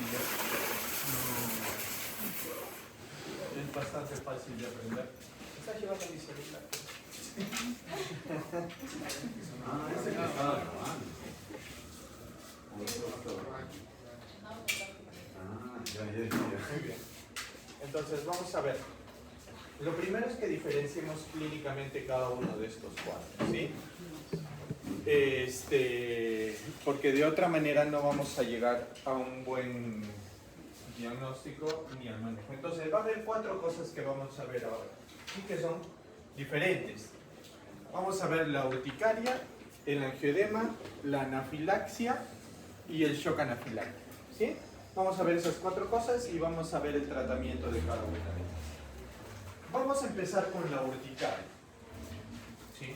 No, es bastante fácil de aprender. ¿Estás llevando mi celular? Ese que estaba grabando. Ya. Muy bien. Entonces vamos a ver. Lo primero es que diferenciemos clínicamente cada uno de estos cuadros, ¿sí? Porque de otra manera no vamos a llegar a un buen diagnóstico ni al manejo. Entonces va a haber 4 cosas que vamos a ver ahora y que son diferentes. Vamos a ver la urticaria, el angioedema, la anafilaxia y el shock anafiláctico, ¿sí? Vamos a ver esas 4 cosas y vamos a ver el tratamiento de cada una de ellas. Vamos a empezar con la urticaria, ¿sí?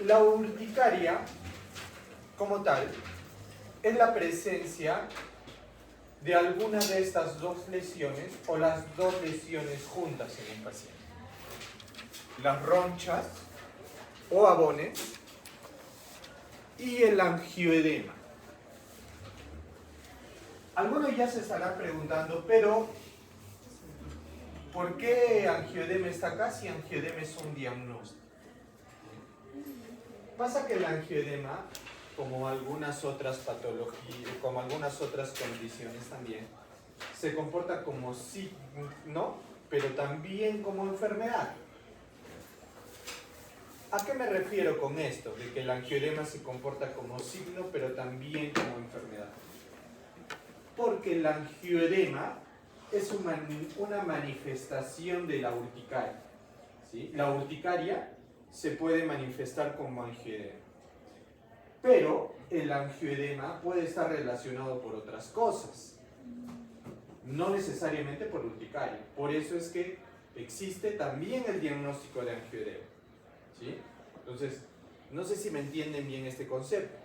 La urticaria, como tal, es la presencia de alguna de estas 2 lesiones o las 2 lesiones juntas en un paciente. Las ronchas o abones y el angioedema. Algunos ya se estarán preguntando, pero ¿por qué angioedema está acá si angioedema es un diagnóstico? Pasa que el angioedema, como algunas otras patologías, como algunas otras condiciones también, se comporta como signo, pero también como enfermedad. ¿A qué me refiero con esto? De que el angioedema se comporta como signo, pero también como enfermedad. Porque el angioedema es una manifestación de la urticaria, ¿sí? La urticaria se puede manifestar como angioedema. Pero el angioedema puede estar relacionado por otras cosas, no necesariamente por urticaria. Por eso es que existe también el diagnóstico de angioedema, ¿sí? Entonces, no sé si me entienden bien este concepto.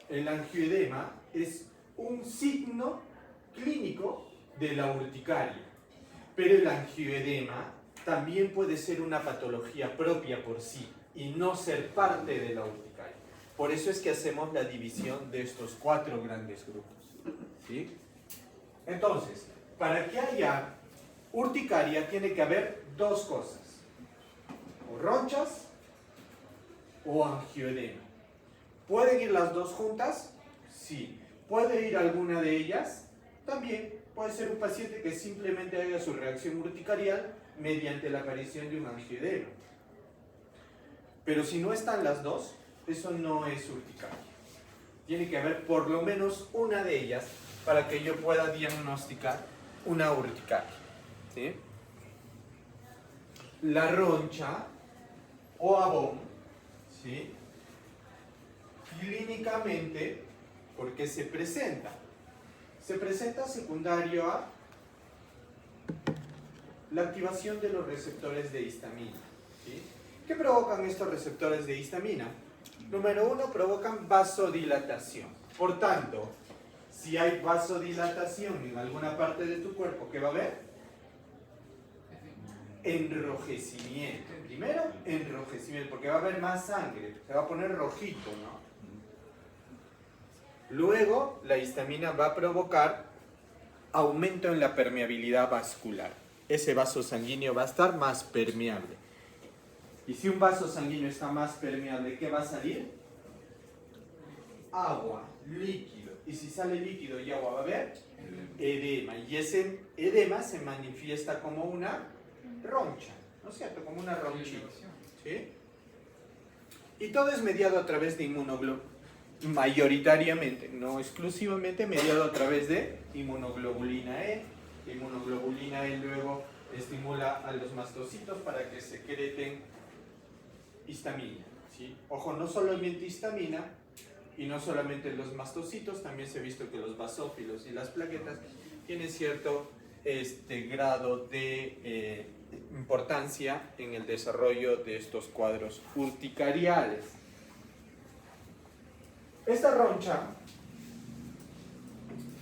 El angioedema es un signo clínico de la urticaria, pero el angioedema también puede ser una patología propia por sí y no ser parte de la urticaria. Por eso es que hacemos la división de estos 4 grandes grupos, ¿sí? Entonces, para que haya urticaria tiene que haber 2 cosas, o ronchas o angioedema. ¿Pueden ir las 2 juntas? Sí. ¿Puede ir alguna de ellas? También. Puede ser un paciente que simplemente haga su reacción urticarial mediante la aparición de un angioedema. Pero si no están las 2, eso no es urticaria. Tiene que haber por lo menos una de ellas para que yo pueda diagnosticar una urticaria, ¿sí? La roncha o abón, ¿sí? Clínicamente, ¿por qué se presenta? Se presenta secundario a la activación de los receptores de histamina, ¿sí? ¿Qué provocan estos receptores de histamina? Número 1, provocan vasodilatación. Por tanto, si hay vasodilatación en alguna parte de tu cuerpo, ¿qué va a haber? Enrojecimiento. Primero, enrojecimiento, porque va a haber más sangre, se va a poner rojito, ¿no? Luego, la histamina va a provocar aumento en la permeabilidad vascular. Ese vaso sanguíneo va a estar más permeable. Y si un vaso sanguíneo está más permeable, ¿qué va a salir? Agua, líquido. Y si sale líquido y agua, va a haber edema. Y ese edema se manifiesta como una roncha, ¿no es cierto? Como una ronchita, ¿sí? Y todo es mediado a través de inmunoglobulina. Mayoritariamente, no exclusivamente, mediado a través de inmunoglobulina E. La inmunoglobulina E luego estimula a los mastocitos para que secreten histamina, ¿sí? Ojo, no solamente histamina y no solamente los mastocitos, también se ha visto que los basófilos y las plaquetas tienen cierto grado de importancia en el desarrollo de estos cuadros urticariales. Esta roncha,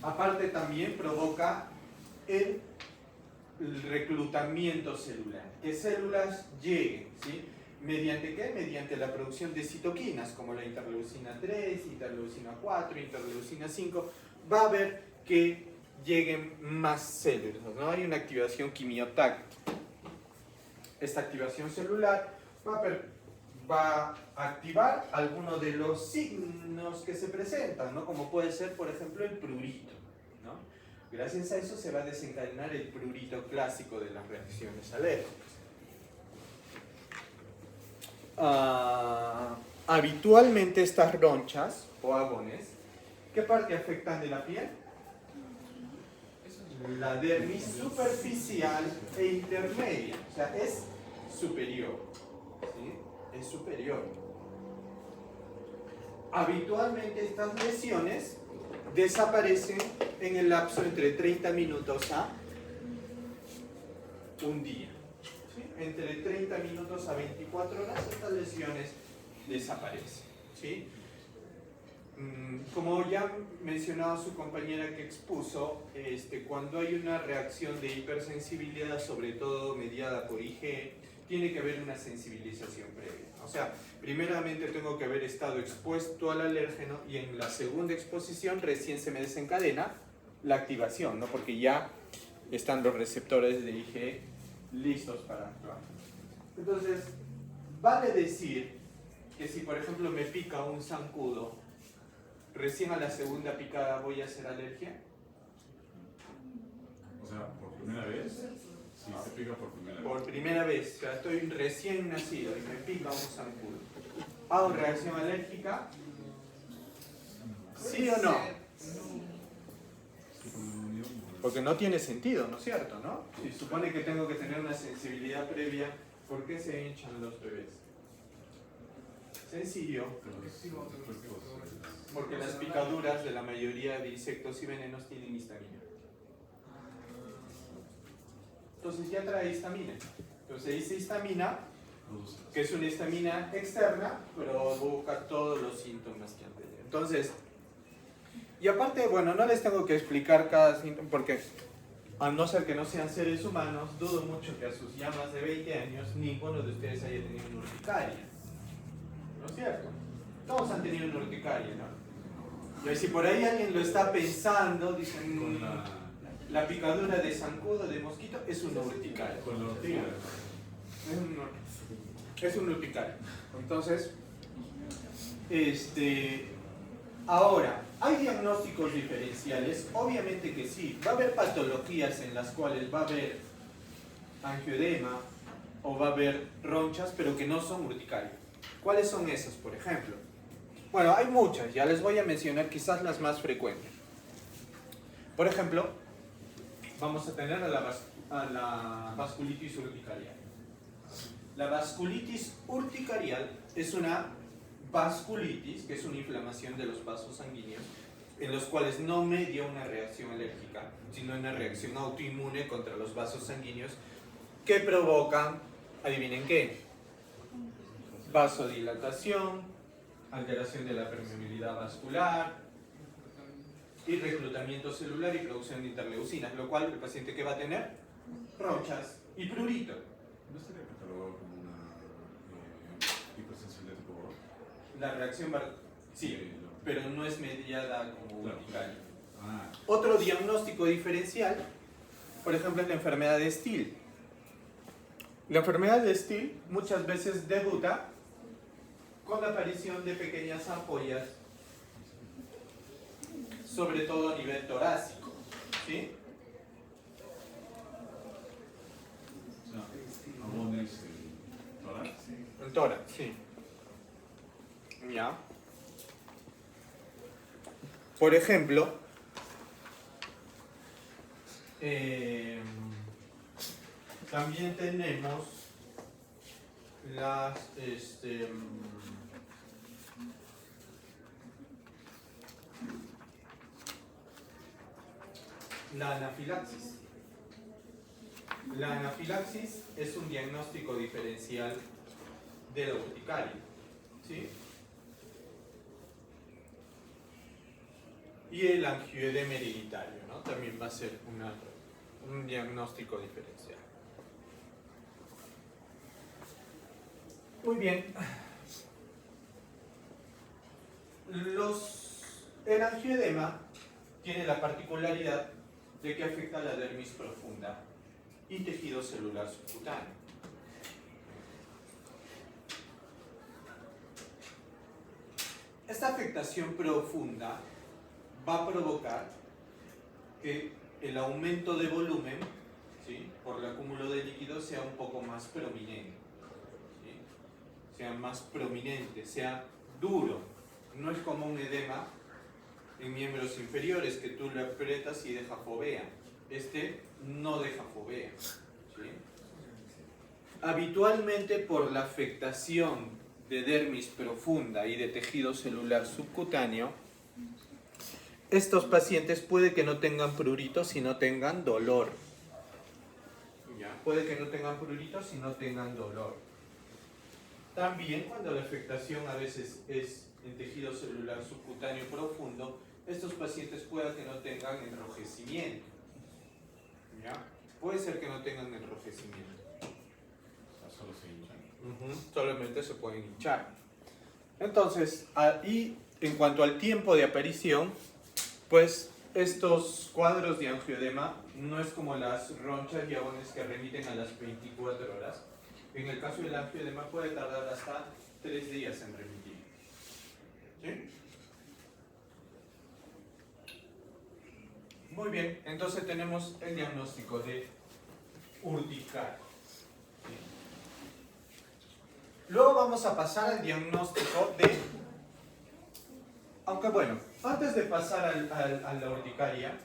aparte, también provoca el reclutamiento celular, que células lleguen, ¿sí? ¿Mediante qué? Mediante la producción de citoquinas, como la interleucina 3, interleucina 4, interleucina 5. Va a haber que lleguen más células, ¿no? Hay una activación quimiotáctica. Esta activación celular va a activar algunos de los signos que se presentan, ¿no? Como puede ser, por ejemplo, el prurito, ¿no? Gracias a eso se va a desencadenar el prurito clásico de las reacciones alérgicas. Habitualmente estas ronchas o agones, ¿qué parte afectan de la piel? La dermis superficial e intermedia, o sea, es superior, ¿sí? Es superior. Habitualmente estas lesiones desaparecen en el lapso entre 30 minutos a un día. ¿Sí? Entre 30 minutos a 24 horas estas lesiones desaparecen. ¿Sí? Como ya mencionaba su compañera que expuso, cuando hay una reacción de hipersensibilidad, sobre todo mediada por IgE, tiene que haber una sensibilización previa. O sea, primeramente tengo que haber estado expuesto al alérgeno y en la segunda exposición recién se me desencadena la activación, ¿no? Porque ya están los receptores de IgE listos para actuar. Entonces, vale decir que si por ejemplo me pica un zancudo, recién a la segunda picada voy a hacer alergia. O sea, por primera vez, sí, se pica por primera vez. Por primera vez, o sea, estoy recién nacido y me pica un zancudo. ¿Hago reacción alérgica? ¿Sí o no? Porque no tiene sentido, ¿no es cierto? ¿No? Si supone que tengo que tener una sensibilidad previa, ¿por qué se hinchan los bebés? Sencillo. Porque las picaduras de la mayoría de insectos y venenos tienen histamina. Entonces ya trae histamina. Entonces esa histamina, que es una histamina externa, provoca todos los síntomas que han tenido. Entonces, y aparte, bueno, no les tengo que explicar cada síntoma, porque a no ser que no sean seres humanos, dudo mucho que a sus ya más de 20 años ninguno de ustedes haya tenido una urticaria. ¿No es cierto? Todos han tenido una urticaria, ¿no? Y si por ahí alguien lo está pensando, dicen, la picadura de zancudo, de mosquito, es una urticaria. Con la ortiga. Es un urticaria. Entonces, ahora, ¿hay diagnósticos diferenciales? Obviamente que sí. Va a haber patologías en las cuales va a haber angioedema o va a haber ronchas, pero que no son urticarias. ¿Cuáles son esas, por ejemplo? Bueno, hay muchas, ya les voy a mencionar quizás las más frecuentes. Por ejemplo, vamos a tener a la vasculitis urticarial. La vasculitis urticarial es una vasculitis, que es una inflamación de los vasos sanguíneos, en los cuales no media una reacción alérgica, sino una reacción autoinmune contra los vasos sanguíneos que provocan, adivinen qué, vasodilatación, alteración de la permeabilidad vascular y reclutamiento celular y producción de interleucinas, lo cual el paciente ¿qué va a tener? Ronchas y prurito. ¿No estaría catalogado como una hipersensibilidad tipo 2? La reacción sí, pero no es mediada como urticaria. Ah. Otro diagnóstico diferencial, por ejemplo, es la enfermedad de Still. La enfermedad de Still muchas veces debuta con la aparición de pequeñas ampollas, sobre todo a nivel torácico, ¿sí? O sea, abones en tórax. En tórax, sí. Ya. Por ejemplo, también tenemos las la anafilaxis. La anafilaxis es un diagnóstico diferencial de la urticaria, ¿sí? Y el angioedema hereditario, ¿no? También va a ser un diagnóstico diferencial. Muy bien. El angioedema tiene la particularidad de que afecta a la dermis profunda y tejido celular subcutáneo. Esta afectación profunda va a provocar que el aumento de volumen, ¿sí?, por el acúmulo de líquido sea un poco más prominente, ¿sí?, sea más prominente, sea duro. No es como un edema en miembros inferiores que tú le aprietas y deja fovea. Este no deja fovea, ¿sí? Habitualmente, por la afectación de dermis profunda y de tejido celular subcutáneo, estos pacientes puede que no tengan pruritos y no tengan dolor. ¿Ya? Puede que no tengan pruritos y no tengan dolor. También cuando la afectación a veces es en tejido celular subcutáneo profundo, estos pacientes pueden que no tengan enrojecimiento. ¿Ya? Puede ser que no tengan enrojecimiento. Solo se hinchan. Solamente se pueden hinchar. Entonces, y en cuanto al tiempo de aparición, pues estos cuadros de angioedema no es como las ronchas y agones que remiten a las 24 horas. En el caso del angioedema puede tardar hasta 3 días en remitir. ¿Sí? Muy bien, entonces tenemos el diagnóstico de urticaria. Luego vamos a pasar al diagnóstico de... Aunque bueno, antes de pasar a la urticaria,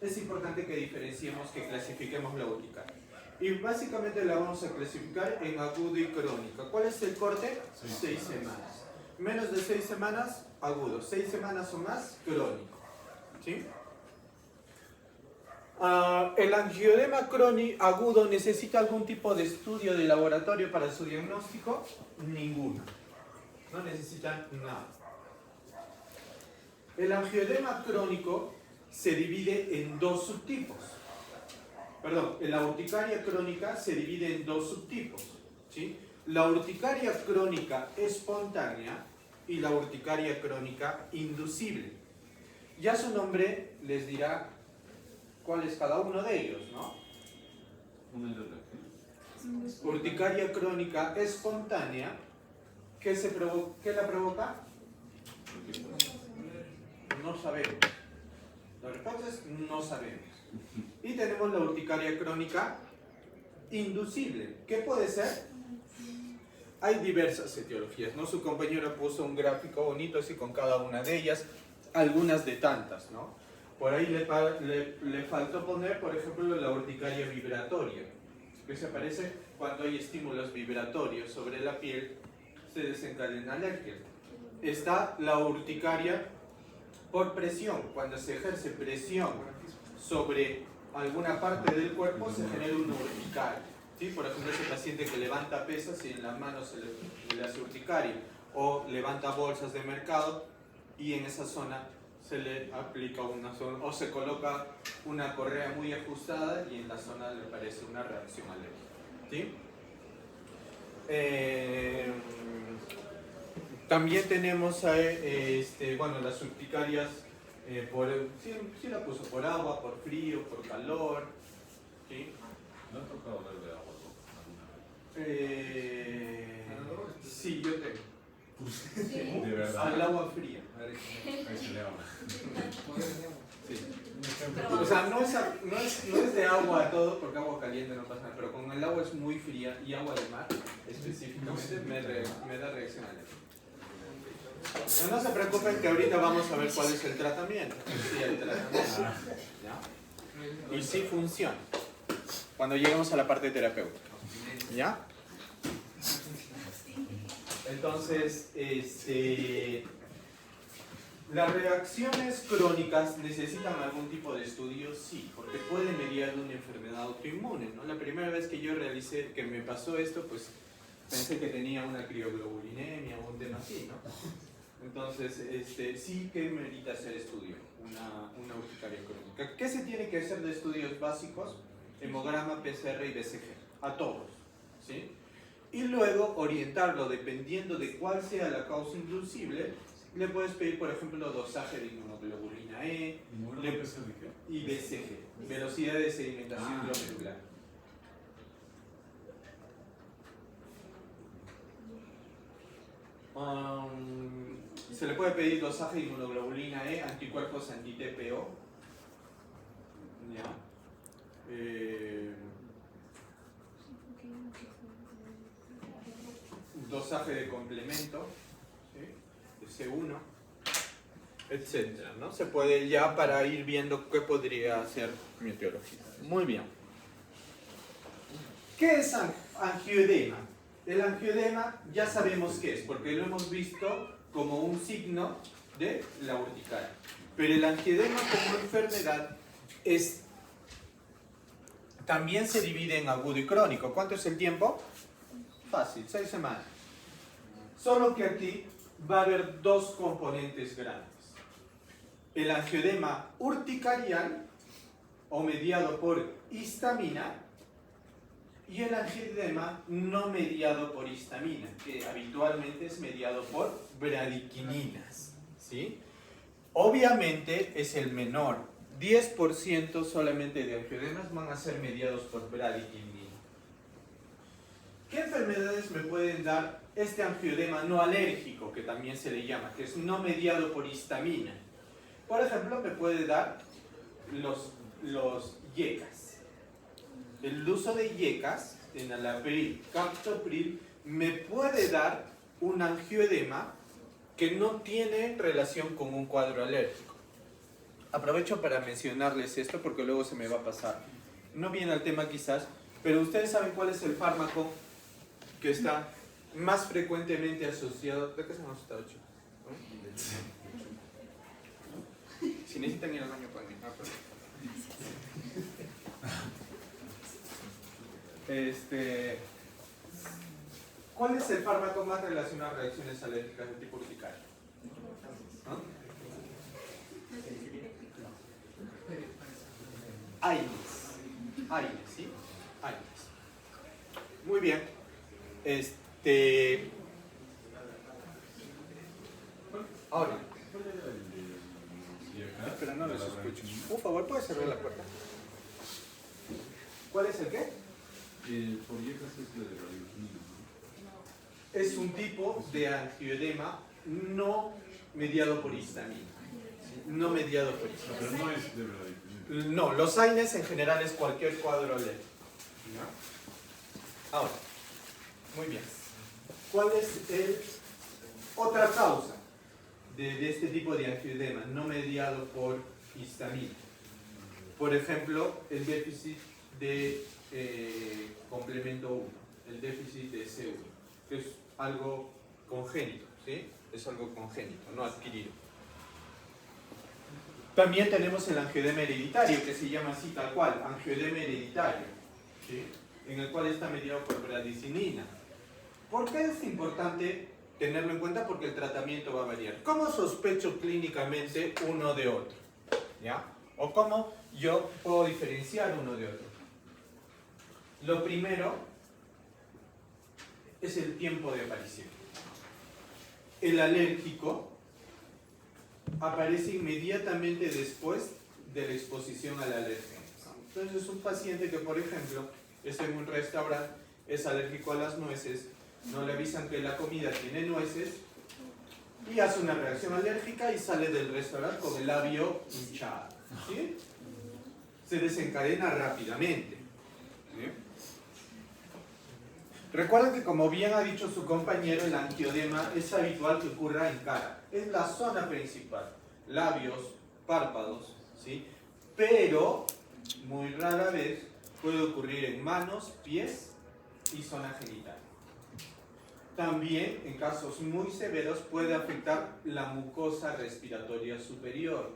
es importante que diferenciemos, que clasifiquemos la urticaria. Y básicamente la vamos a clasificar en agudo y crónica. ¿Cuál es el corte? 6 semanas. Menos de 6 semanas, agudo. 6 semanas o más, crónico. ¿Sí? ¿El angioedema agudo necesita algún tipo de estudio de laboratorio para su diagnóstico? Ninguno. No necesita nada. El angioedema crónico se divide en dos subtipos. Perdón, la urticaria crónica se divide en dos subtipos, ¿sí? La urticaria crónica espontánea y la urticaria crónica inducible. Ya su nombre les dirá cuál es cada uno de ellos, ¿no? Urticaria crónica espontánea, ¿qué la provoca? No sabemos. La respuesta es no sabemos. Y tenemos la urticaria crónica inducible. ¿Qué puede ser? Hay diversas etiologías, ¿no? Su compañero puso un gráfico bonito así con cada una de ellas, algunas de tantas, ¿no? Por ahí le faltó poner, por ejemplo, la urticaria vibratoria, que se aparece cuando hay estímulos vibratorios sobre la piel, se desencadena alergia. Está la urticaria por presión, cuando se ejerce presión sobre alguna parte del cuerpo se genera una urticaria, ¿sí? Por ejemplo, ese paciente que levanta pesas y en las manos se le hace urticaria, o levanta bolsas de mercado y en esa zona se le aplica o se coloca una correa muy ajustada y en la zona le aparece una reacción alérgica, ¿sí? También tenemos bueno, las urticarias sí la puso por agua, por frío, por calor, ¿sí? ¿No has tocado ver de agua alguna vez? Sí, yo tengo. Sí. De verdad. Al agua fría. Ahí se le habla. Sí. O sea, no es de agua todo, porque agua caliente no pasa nada, pero con el agua es muy fría y agua de mar específicamente me da reacción alérgica. Pero no se preocupen que ahorita vamos a ver cuál es el tratamiento. Sí, el tratamiento. ¿Ya? Y sí funciona. Cuando lleguemos a la parte terapéutica. ¿Ya? Entonces, ¿las reacciones crónicas necesitan algún tipo de estudio? Sí, porque pueden mediar una enfermedad autoinmune, ¿no? La primera vez que yo realicé, que me pasó esto, pues pensé que tenía una crioglobulinemia o un tema así, ¿no? Entonces, sí que merita hacer estudio, una urticaria crónica. ¿Qué se tiene que hacer de estudios básicos? Hemograma, PCR y BCG, a todos, ¿sí? y luego orientarlo dependiendo de cuál sea la causa inducible. Le puedes pedir, por ejemplo, dosaje de inmunoglobulina E y BCG, velocidad de sedimentación glomerular. Se le puede pedir dosaje de inmunoglobulina E, anticuerpos anti-TPO. ¿Ya? Dosaje de complemento, ¿sí? De C1, etcétera, ¿no? Se puede ya para ir viendo qué podría ser mi etiología. Muy bien. ¿Qué es angioedema? El angioedema ya sabemos qué es, porque lo hemos visto como un signo de la urticaria. Pero el angioedema como enfermedad también se divide en agudo y crónico. ¿Cuánto es el tiempo? Fácil, 6 semanas. Solo que aquí va a haber dos componentes grandes. El angioedema urticarial, o mediado por histamina, y el angioedema no mediado por histamina, que habitualmente es mediado por bradiquininas, ¿sí? Obviamente es el menor. 10% solamente de angioedemas van a ser mediados por bradiquinina. ¿Qué enfermedades me pueden dar este angioedema no alérgico, que también se le llama, que es no mediado por histamina? Por ejemplo, me puede dar los IECAS. El uso de IECAS, enalapril, captopril, me puede dar un angioedema que no tiene relación con un cuadro alérgico. Aprovecho para mencionarles esto porque luego se me va a pasar. No viene al tema quizás, pero ustedes saben cuál es el fármaco que está más frecuentemente asociado. ¿De qué se nos está hecho? Si necesitan ir al baño, pueden ir. ¿Cuál es el fármaco más relacionado a reacciones alérgicas de tipo urticario? AINES, ¿sí? AINES. Muy bien. Ahora. Espera, no les escucho. Por favor, ¿puedes cerrar la puerta? ¿Cuál es el qué? Por IECAS es de bradiquinina, ¿no? Es un tipo de angioedema no mediado por histamina. No mediado por histamina. Pero no es de bradiquinina. No, los AINES en general es cualquier cuadro alérgico. Ahora, muy bien. ¿Cuál es otra causa de este tipo de angioedema no mediado por histamina? Por ejemplo, el déficit de complemento 1, el déficit de C1, que es algo congénito, ¿sí? Es algo congénito, no adquirido. También tenemos el angioedema hereditario, que se llama así tal cual, angioedema hereditario, ¿sí? En el cual está mediado por bradicinina. ¿Por qué es importante tenerlo en cuenta? Porque el tratamiento va a variar. ¿Cómo sospecho clínicamente uno de otro? ¿Ya? ¿O cómo yo puedo diferenciar uno de otro? Lo primero es el tiempo de aparición. El alérgico aparece inmediatamente después de la exposición al alérgeno. Entonces, un paciente que, por ejemplo, está en un restaurante, es alérgico a las nueces, no le avisan que la comida tiene nueces y hace una reacción alérgica y sale del restaurante con el labio hinchado, ¿sí? Se desencadena rápidamente, ¿sí? Recuerden que, como bien ha dicho su compañero, el angioedema es habitual que ocurra en cara. Es la zona principal, labios, párpados, ¿sí? Pero muy rara vez puede ocurrir en manos, pies y zona genital. También, en casos muy severos, puede afectar la mucosa respiratoria superior,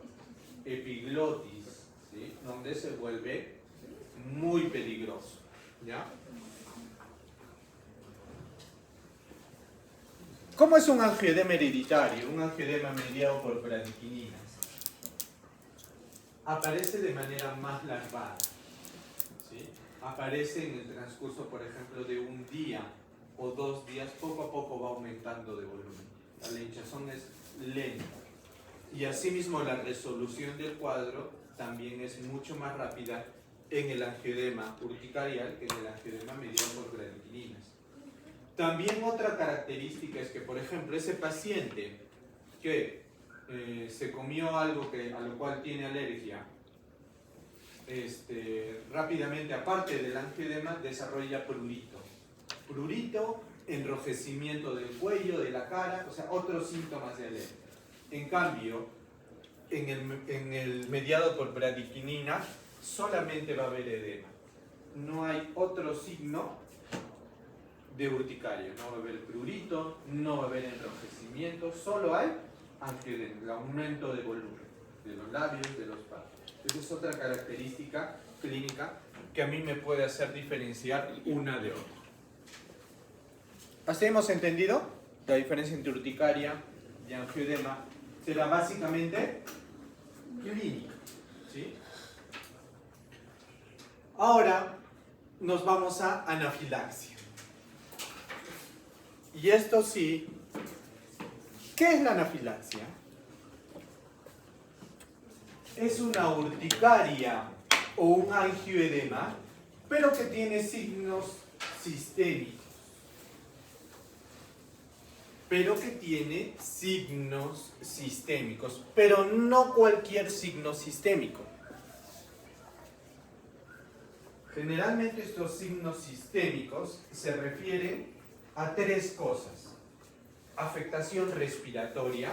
epiglotis, ¿sí? Donde se vuelve muy peligroso, ¿ya? ¿Cómo es un angioedema hereditario? Un angioedema mediado por bradiquininas. Aparece de manera más larvada, ¿sí? Aparece en el transcurso, por ejemplo, de un día o 2 días, poco a poco va aumentando de volumen. La hinchazón es lenta. Y asimismo la resolución del cuadro también es mucho más rápida en el angioedema urticarial que en el angioedema mediado por bradykininas. También otra característica es que, por ejemplo, ese paciente que se comió algo a lo cual tiene alergia, rápidamente, aparte del angioedema, desarrolla prurito. Prurito, enrojecimiento del cuello, de la cara, o sea, otros síntomas de alergia. En cambio, en el mediado por bradykininas, solamente va a haber edema. No hay otro signo de urticaria. No va a haber prurito, no va a haber enrojecimiento, solo hay angioedema, el aumento de volumen de los labios, de los párpados. Esa es otra característica clínica que a mí me puede hacer diferenciar una de otra. ¿Así hemos entendido? La diferencia entre urticaria y angioedema será básicamente clínica, ¿sí? Ahora nos vamos a anafilaxia. Y esto sí, ¿qué es la anafilaxia? Es una urticaria o un angioedema, pero que tiene signos sistémicos. Pero no cualquier signo sistémico. Generalmente estos signos sistémicos se refieren a 3 cosas: afectación respiratoria,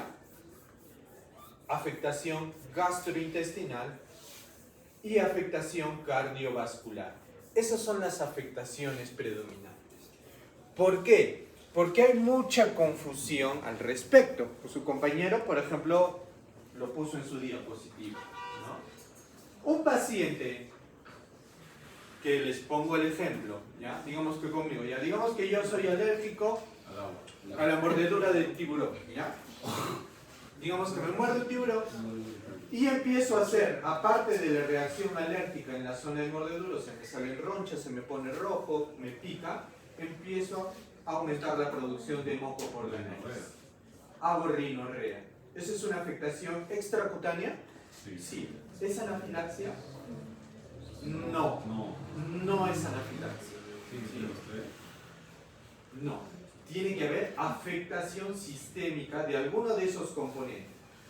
afectación gastrointestinal y afectación cardiovascular. Esas son las afectaciones predominantes. ¿Por qué? Porque hay mucha confusión al respecto. Pues su compañero, por ejemplo, lo puso en su diapositiva, ¿no? Un paciente, que les pongo el ejemplo, ¿ya? Digamos que conmigo, ¿ya? Digamos que yo soy alérgico a la mordedura del tiburón, ¿ya? Digamos que me muerde el tiburón y empiezo a hacer, aparte de la reacción alérgica en la zona de mordedura, se me salen ronchas, se me pone rojo, me pica, empiezo a aumentar la producción de moco por la nariz. Hago rinorrea. ¿Eso es una afectación extracutánea? Sí. ¿Es anafilaxia? No. No es anafilaxia. No. Tiene que haber afectación sistémica de alguno de esos componentes.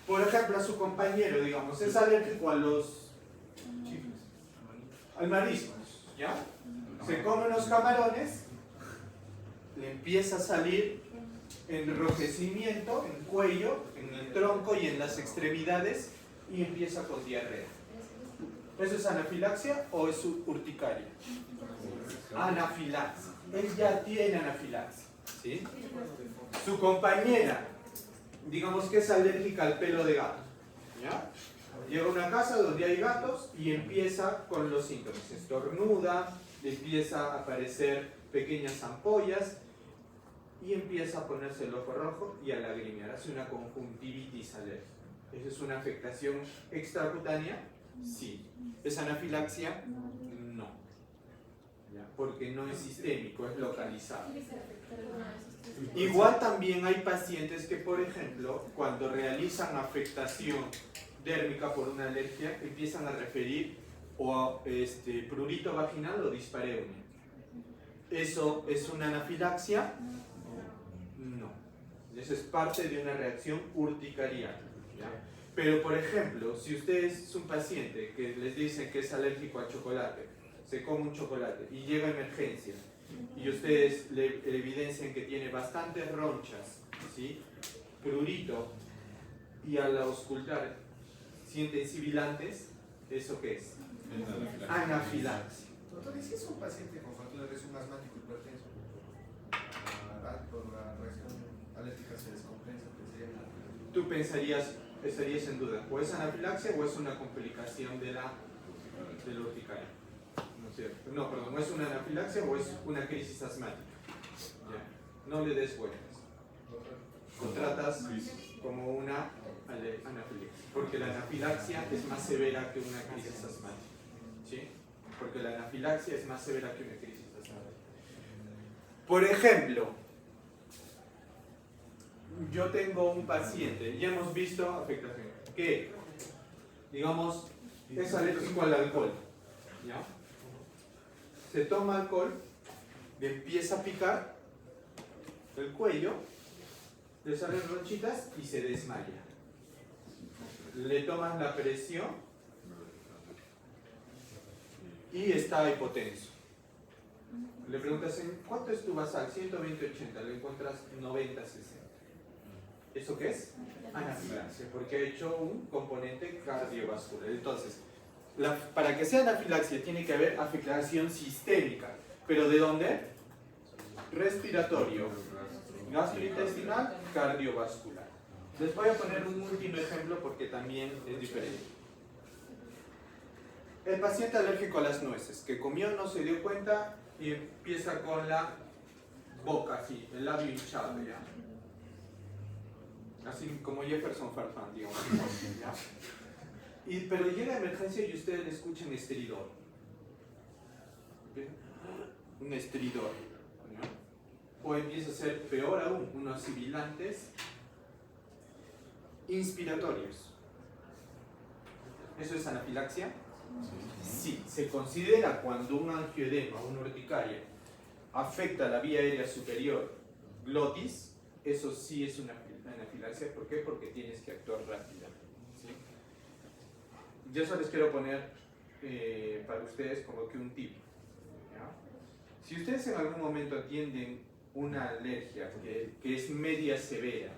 Por ejemplo, a su compañero, digamos, es alérgico a los al mariscos, ¿ya? Se come unos camarones, le empieza a salir enrojecimiento en cuello, en el tronco y en las extremidades y empieza con diarrea. ¿Eso es anafilaxia o es urticaria? Anafilaxia. Él ya tiene anafilaxia, ¿sí? Su compañera, digamos que es alérgica al pelo de gato, ¿ya? Llega a una casa donde hay gatos y empieza con los síntomas. Estornuda, le empieza a aparecer pequeñas ampollas y empieza a ponerse el ojo rojo y a lagrimear. Hace una conjuntivitis alérgica. ¿Esa es una afectación extracutánea? Sí. ¿Es anafilaxia? No. ¿Ya? Porque no es sistémico, es localizado. Igual también hay pacientes que, por ejemplo, cuando realizan afectación dérmica por una alergia, empiezan a referir o a prurito vaginal o dispareunia. ¿Eso es una anafilaxia? No. Eso es parte de una reacción urticarial, ¿ya? Pero, por ejemplo, si usted es un paciente que les dicen que es alérgico a chocolate, se come un chocolate y llega a emergencia y ustedes le evidencian que tiene bastantes ronchas, ¿sí? Prurito, y al auscultar sienten sibilantes, ¿eso qué es? Anafilaxia. Doctor, ¿y si es un paciente con factor de riesgo, un asmático hipertenso? Por la reacción alérgica se descompensa, Tú pensarías, estarías en duda, o es anafilaxia o es una complicación de la urticaria. ¿No es cierto? No, perdón, ¿no es una anafilaxia o es una crisis asmática? Ya. No le des vueltas. Lo tratas como una anafilaxia, porque la anafilaxia es más severa que una crisis asmática. ¿Sí? Porque la anafilaxia es más severa que una crisis asmática. Por ejemplo, yo tengo un paciente, ya hemos visto afectación, que, digamos, es alérgico al alcohol, ¿ya? Se toma alcohol, le empieza a picar el cuello, le salen ronchitas y se desmaya. Le tomas la presión y está hipotenso. Le preguntas, ¿cuánto es tu basal? 120/80, le encuentras 90/60. ¿Eso qué es? Anafilaxia, porque ha hecho un componente cardiovascular. Entonces, para que sea anafilaxia tiene que haber afectación sistémica. ¿Pero de dónde? Respiratorio, gastrointestinal, cardiovascular. Les voy a poner un último ejemplo porque también es diferente. El paciente alérgico a las nueces, que comió, no se dio cuenta y empieza con la boca así, el labio hinchado ya. Así como Jefferson Farfán, digamos. ¿Ya? Pero llega a emergencia y ustedes le escuchan estridor. Un estridor. ¿Ya? O empieza a ser peor aún, unos sibilantes inspiratorios. ¿Eso es anafilaxia? Sí, se considera cuando un angioedema, una urticaria, afecta la vía aérea superior, glotis, eso sí es una anafilaxia. ¿Por qué? Porque tienes que actuar rápidamente. ¿Sí? Yo solo les quiero poner para ustedes como que un tip. ¿Ya? Si ustedes en algún momento atienden una alergia que es media severa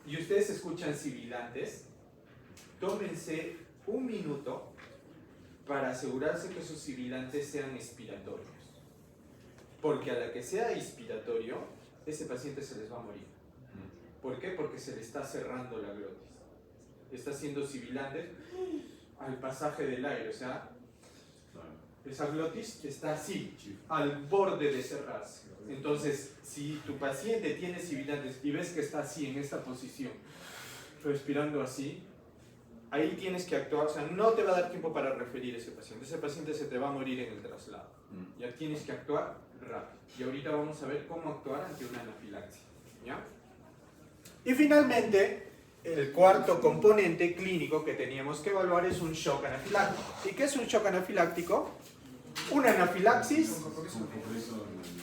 y ustedes escuchan sibilantes, tómense un minuto para asegurarse que esos sibilantes sean expiratorios. Porque a la que sea expiratorio, ese paciente se les va a morir. ¿Por qué? Porque se le está cerrando la glotis. Está haciendo sibilantes al pasaje del aire, o sea, esa glotis está así, al borde de cerrarse. Entonces, si tu paciente tiene sibilantes y ves que está así, en esta posición, respirando así, ahí tienes que actuar, o sea, no te va a dar tiempo para referir a ese paciente se te va a morir en el traslado. Ya tienes que actuar rápido. Y ahorita vamos a ver cómo actuar ante una anafilaxia. ¿Ya? Y finalmente, el cuarto componente clínico que teníamos que evaluar es un shock anafiláctico. ¿Y qué es un shock anafiláctico? Una anafilaxis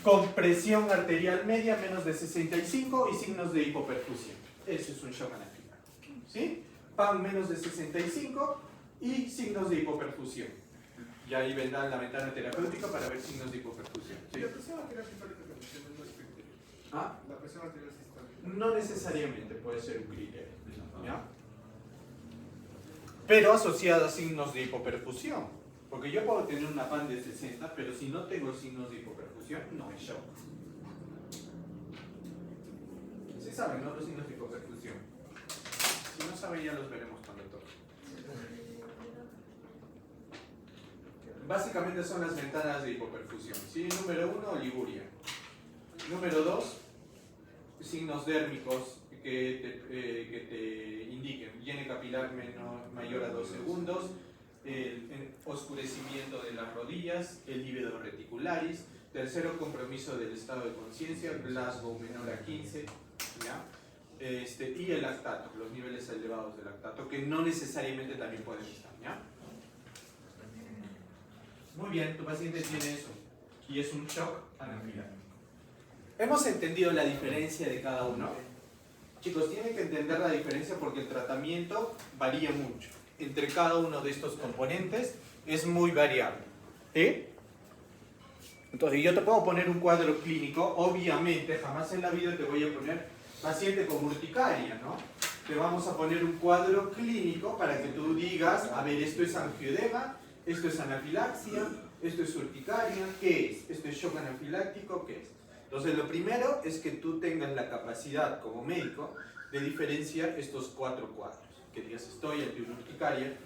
con presión arterial media menos de 65 y signos de hipoperfusión. Eso es un shock anafiláctico. ¿Sí? PAN menos de 65 y signos de hipoperfusión. Y ahí vendrá la ventana terapéutica para ver signos de hipoperfusión. ¿Sí? ¿La presión arterial sistólica que mencionas no es criterio? ¿Ah? La presión arterial sistólica. No necesariamente puede ser un criterio. ¿Ya? Pero asociada a signos de hipoperfusión. Porque yo puedo tener una PAN de 60, pero si no tengo signos de hipoperfusión, no es shock. Sí saben, ¿no? Los signos de hipoperfusión. Si no saben, ya los veremos cuando toque. Básicamente son las ventanas de hipoperfusión. ¿Sí? Número 1, oliguria. Número 2, signos dérmicos que te indiquen. Llene capilar mayor a 2 segundos, el oscurecimiento de las rodillas, el lívido reticularis. Tercero, compromiso del estado de conciencia, Glasgow menor a 15. ¿Ya? Y el lactato, los niveles elevados de lactato, que no necesariamente también pueden estar. ¿Ya? Muy bien, tu paciente tiene eso y es un shock anafiláctico. ¿Hemos entendido la diferencia de cada uno? Chicos, tienen que entender la diferencia porque el tratamiento varía mucho. Entre cada uno de estos componentes es muy variable. ¿Sí? Entonces yo te puedo poner un cuadro clínico, obviamente jamás en la vida te voy a poner paciente con urticaria, ¿no? Te vamos a poner un cuadro clínico para que tú digas, a ver, esto es angioedema, esto es anafilaxia, esto es urticaria, ¿qué es? Esto es shock anafiláctico, ¿qué es? Entonces lo primero es que tú tengas la capacidad como médico de diferenciar estos cuatro cuadros. Que digas, estoy ante una urticaria,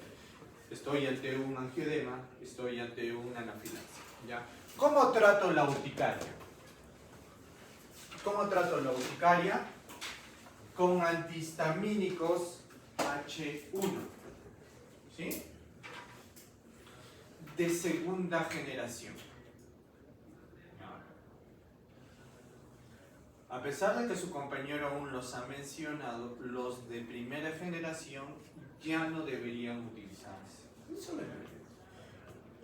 estoy ante un angioedema, estoy ante una anafilaxia. ¿Ya? ¿Cómo trato la urticaria? ¿Cómo trato la urticaria? Con antihistamínicos H1. ¿Sí? De segunda generación. A pesar de que su compañero aún los ha mencionado, los de primera generación ya no deberían utilizarse. Eso es verdad.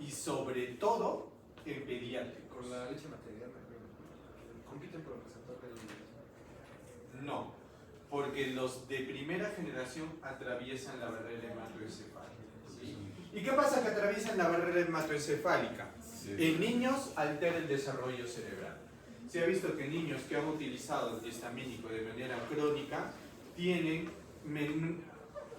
Y sobre todo en pediátricos. Con la leche materna, compiten por el receptor del... No, porque los de primera generación atraviesan la barrera hematoencefálica. ¿Sí? ¿Y qué pasa que atraviesan la barrera hematoencefálica? Sí. En niños altera el desarrollo cerebral. Se ha visto que niños que han utilizado antihistamínico de manera crónica tienen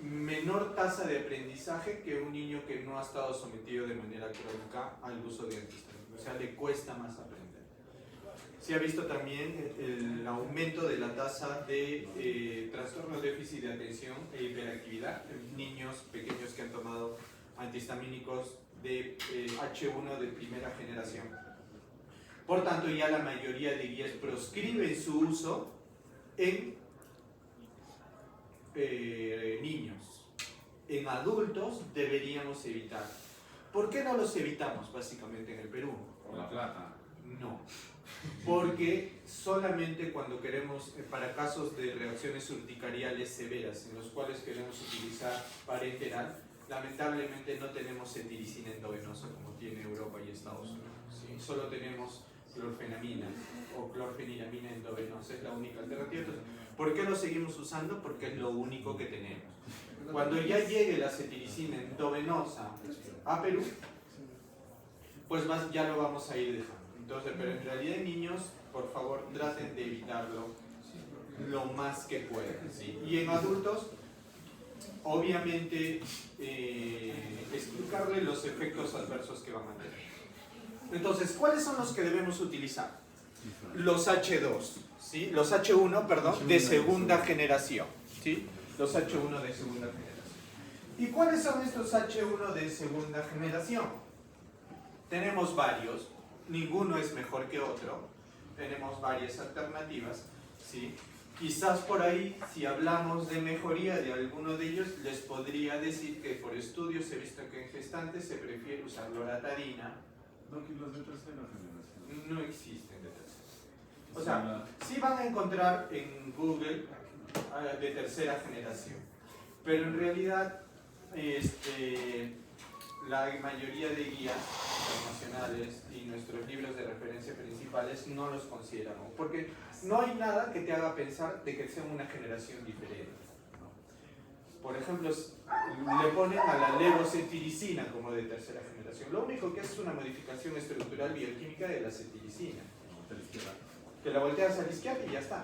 menor tasa de aprendizaje que un niño que no ha estado sometido de manera crónica al uso de antihistamínicos. O sea, le cuesta más aprender. Se ha visto también el aumento de la tasa de trastorno de déficit de atención e hiperactividad en niños pequeños que han tomado antihistamínicos de H1 de primera generación. Por tanto, ya la mayoría de guías proscriben su uso en niños. En adultos deberíamos evitar. ¿Por qué no los evitamos básicamente en el Perú? Por la plata. No, porque solamente cuando queremos, para casos de reacciones urticariales severas en los cuales queremos utilizar parenteral, lamentablemente no tenemos cetiricina endovenosa como tiene Europa y Estados Unidos. ¿Sí? Solo tenemos clorfenamina o clorfeniramina endovenosa, es la única alternativa. Entonces, ¿por qué lo seguimos usando? Porque es lo único que tenemos. Cuando ya llegue la cetiricina endovenosa a Perú, pues ya lo vamos a ir dejando. Entonces, pero en realidad en niños, por favor, traten de evitarlo lo más que puedan. ¿Sí? Y en adultos, obviamente, explicarle los efectos adversos que van a tener. Entonces, ¿cuáles son los que debemos utilizar? Los H2, ¿sí? Los H1, perdón, de segunda generación, ¿sí? Los H1 de segunda generación. ¿Y cuáles son estos H1 de segunda generación? Tenemos varios, ninguno es mejor que otro, tenemos varias alternativas, ¿sí? Quizás por ahí, si hablamos de mejoría de alguno de ellos, les podría decir que por estudios he visto que en gestantes se prefiere usar loratadina. No, que los de tercera generación. No existen de tercera. O sea, sí van a encontrar en Google de tercera generación, pero en realidad la mayoría de guías internacionales y nuestros libros de referencia principales no los consideran, porque no hay nada que te haga pensar de que sea una generación diferente. Por ejemplo, le ponen a la levocetiricina como de tercera generación. Lo único que hace es una modificación estructural bioquímica de la cetiricina. Que la volteas a la izquierda y ya está.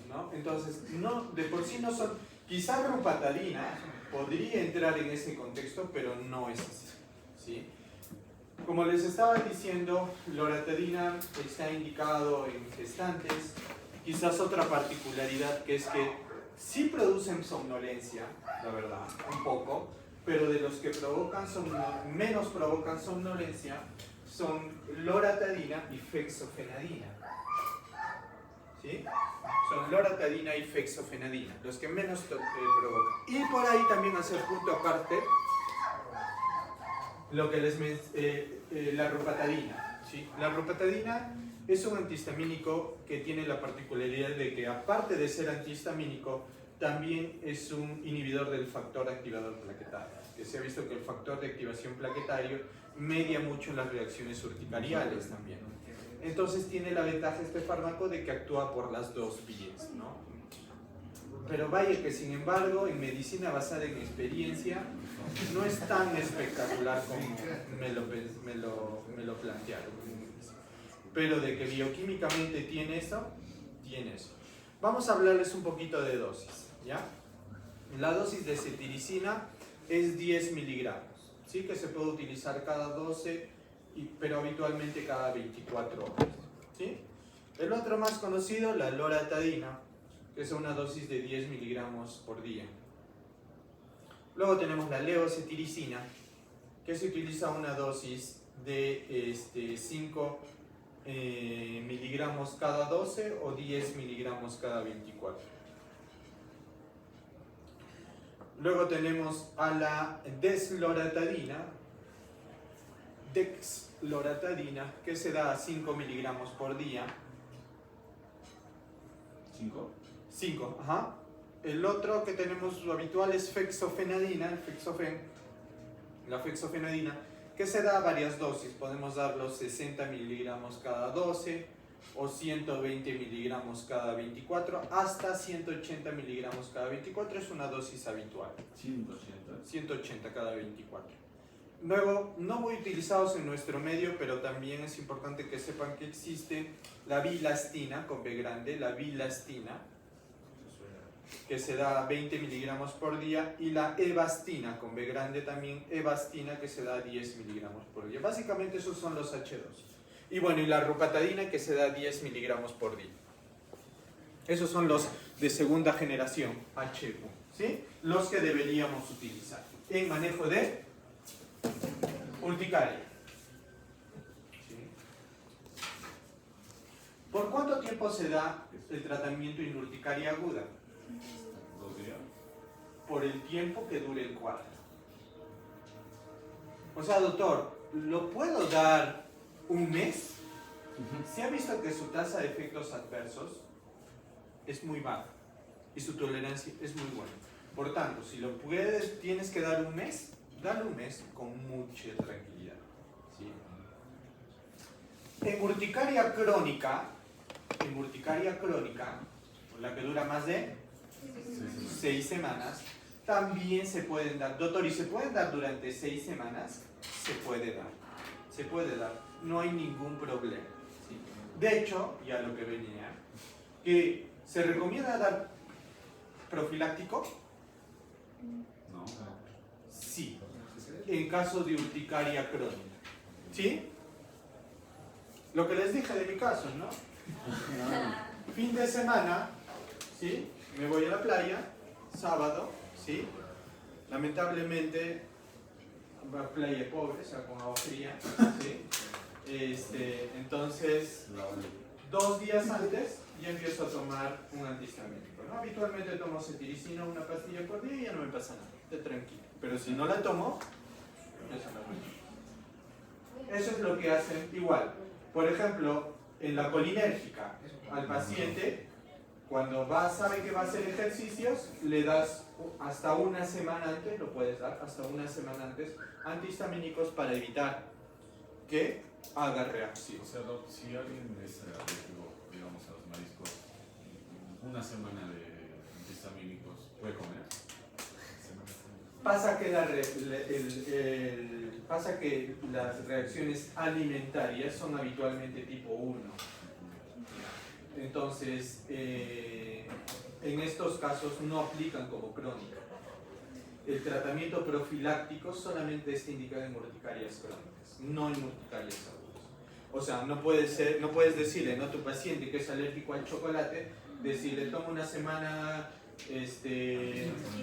¿No? Entonces, no, de por sí no son... Quizá rupatadina podría entrar en ese contexto, pero no es así. ¿Sí? Como les estaba diciendo, loratadina está indicado en gestantes. Quizás otra particularidad que es que sí producen somnolencia, la verdad, un poco, pero de los que menos provocan somnolencia son loratadina y fexofenadina. ¿Sí? Son loratadina y fexofenadina, los que menos provocan. Y por ahí también hacer punto aparte lo que la rupatadina. ¿Sí? La rupatadina es un antihistamínico que tiene la particularidad de que, aparte de ser antihistamínico, también es un inhibidor del factor activador plaquetario, que se ha visto que el factor de activación plaquetario media mucho las reacciones urticariales también. Entonces tiene la ventaja este fármaco de que actúa por las dos vías, ¿no? Pero vaya que, sin embargo, en medicina basada en experiencia no es tan espectacular como me lo plantearon. Pero de que bioquímicamente tiene eso, tiene eso. Vamos a hablarles un poquito de dosis, ¿ya? La dosis de cetiricina es 10 miligramos, ¿sí? Que se puede utilizar cada 12, pero habitualmente cada 24 horas, ¿sí? El otro más conocido, la loratadina, que es una dosis de 10 miligramos por día. Luego tenemos la levocetiricina, que se utiliza una dosis de 5 miligramos cada 12 o 10 miligramos cada 24. Luego tenemos a la desloratadina, que se da a 5 miligramos por día. 5. 5, ajá. El otro que tenemos habitual es fexofenadina, el fexofen, la fexofenadina, que se da a varias dosis. Podemos dar los 60 miligramos cada 12 o 120 miligramos cada 24, hasta 180 miligramos cada 24 es una dosis habitual. 180 cada 24. Luego, no muy utilizados en nuestro medio, pero también es importante que sepan que existe la bilastina, con B grande, la bilastina, que se da 20 miligramos por día, y la evastina, con B grande también, evastina, que se da 10 miligramos por día. Básicamente esos son los H2. Y bueno, y la rupatadina, que se da 10 miligramos por día. Esos son los de segunda generación, H1, ¿sí? Los que deberíamos utilizar en manejo de urticaria. ¿Sí? ¿Por cuánto tiempo se da el tratamiento en urticaria aguda? 2 días. Por el tiempo que dure el cuadro. O sea, doctor, ¿lo puedo dar un mes? Se ha visto que su tasa de efectos adversos es muy baja y su tolerancia es muy buena. Por tanto, si lo puedes, tienes que dar un mes, dale un mes con mucha tranquilidad. ¿Sí? En urticaria crónica, la que dura más de 6 semanas, también se pueden dar. Doctor, ¿y se pueden dar durante 6 semanas? Se puede dar, no hay ningún problema. ¿Sí? De hecho, ya lo que venía, que se recomienda dar profiláctico. No. Sí, en caso de urticaria crónica. ¿Sí? Lo que les dije de mi caso, ¿no? Fin de semana, ¿sí? Me voy a la playa, sábado, ¿sí? Lamentablemente, una playa pobre, o sea, con agua fría, ¿sí? Entonces, 2 días antes ya empiezo a tomar un antihistamínico, ¿no? Habitualmente tomo cetiricina, una pastilla por día y ya no me pasa nada, estoy tranquilo. Pero si no la tomo, empiezo a la. Eso es lo que hacen igual. Por ejemplo, en la colinérgica, al paciente, cuando sabe que va a hacer ejercicios, le das hasta una semana antes, lo puedes dar hasta una semana antes, antihistamínicos para evitar que haga reacción. O sea, Doc, si alguien es alérgico, digamos, a los mariscos, una semana de antihistamínicos, ¿puede comer? Pasa que las reacciones alimentarias son habitualmente tipo 1. Entonces, en estos casos no aplican como crónica. El tratamiento profiláctico solamente está indicado en urticarias crónicas, no en urticarias agudas. O sea, no puedes decirle a tu paciente que es alérgico al chocolate, decirle toma una semana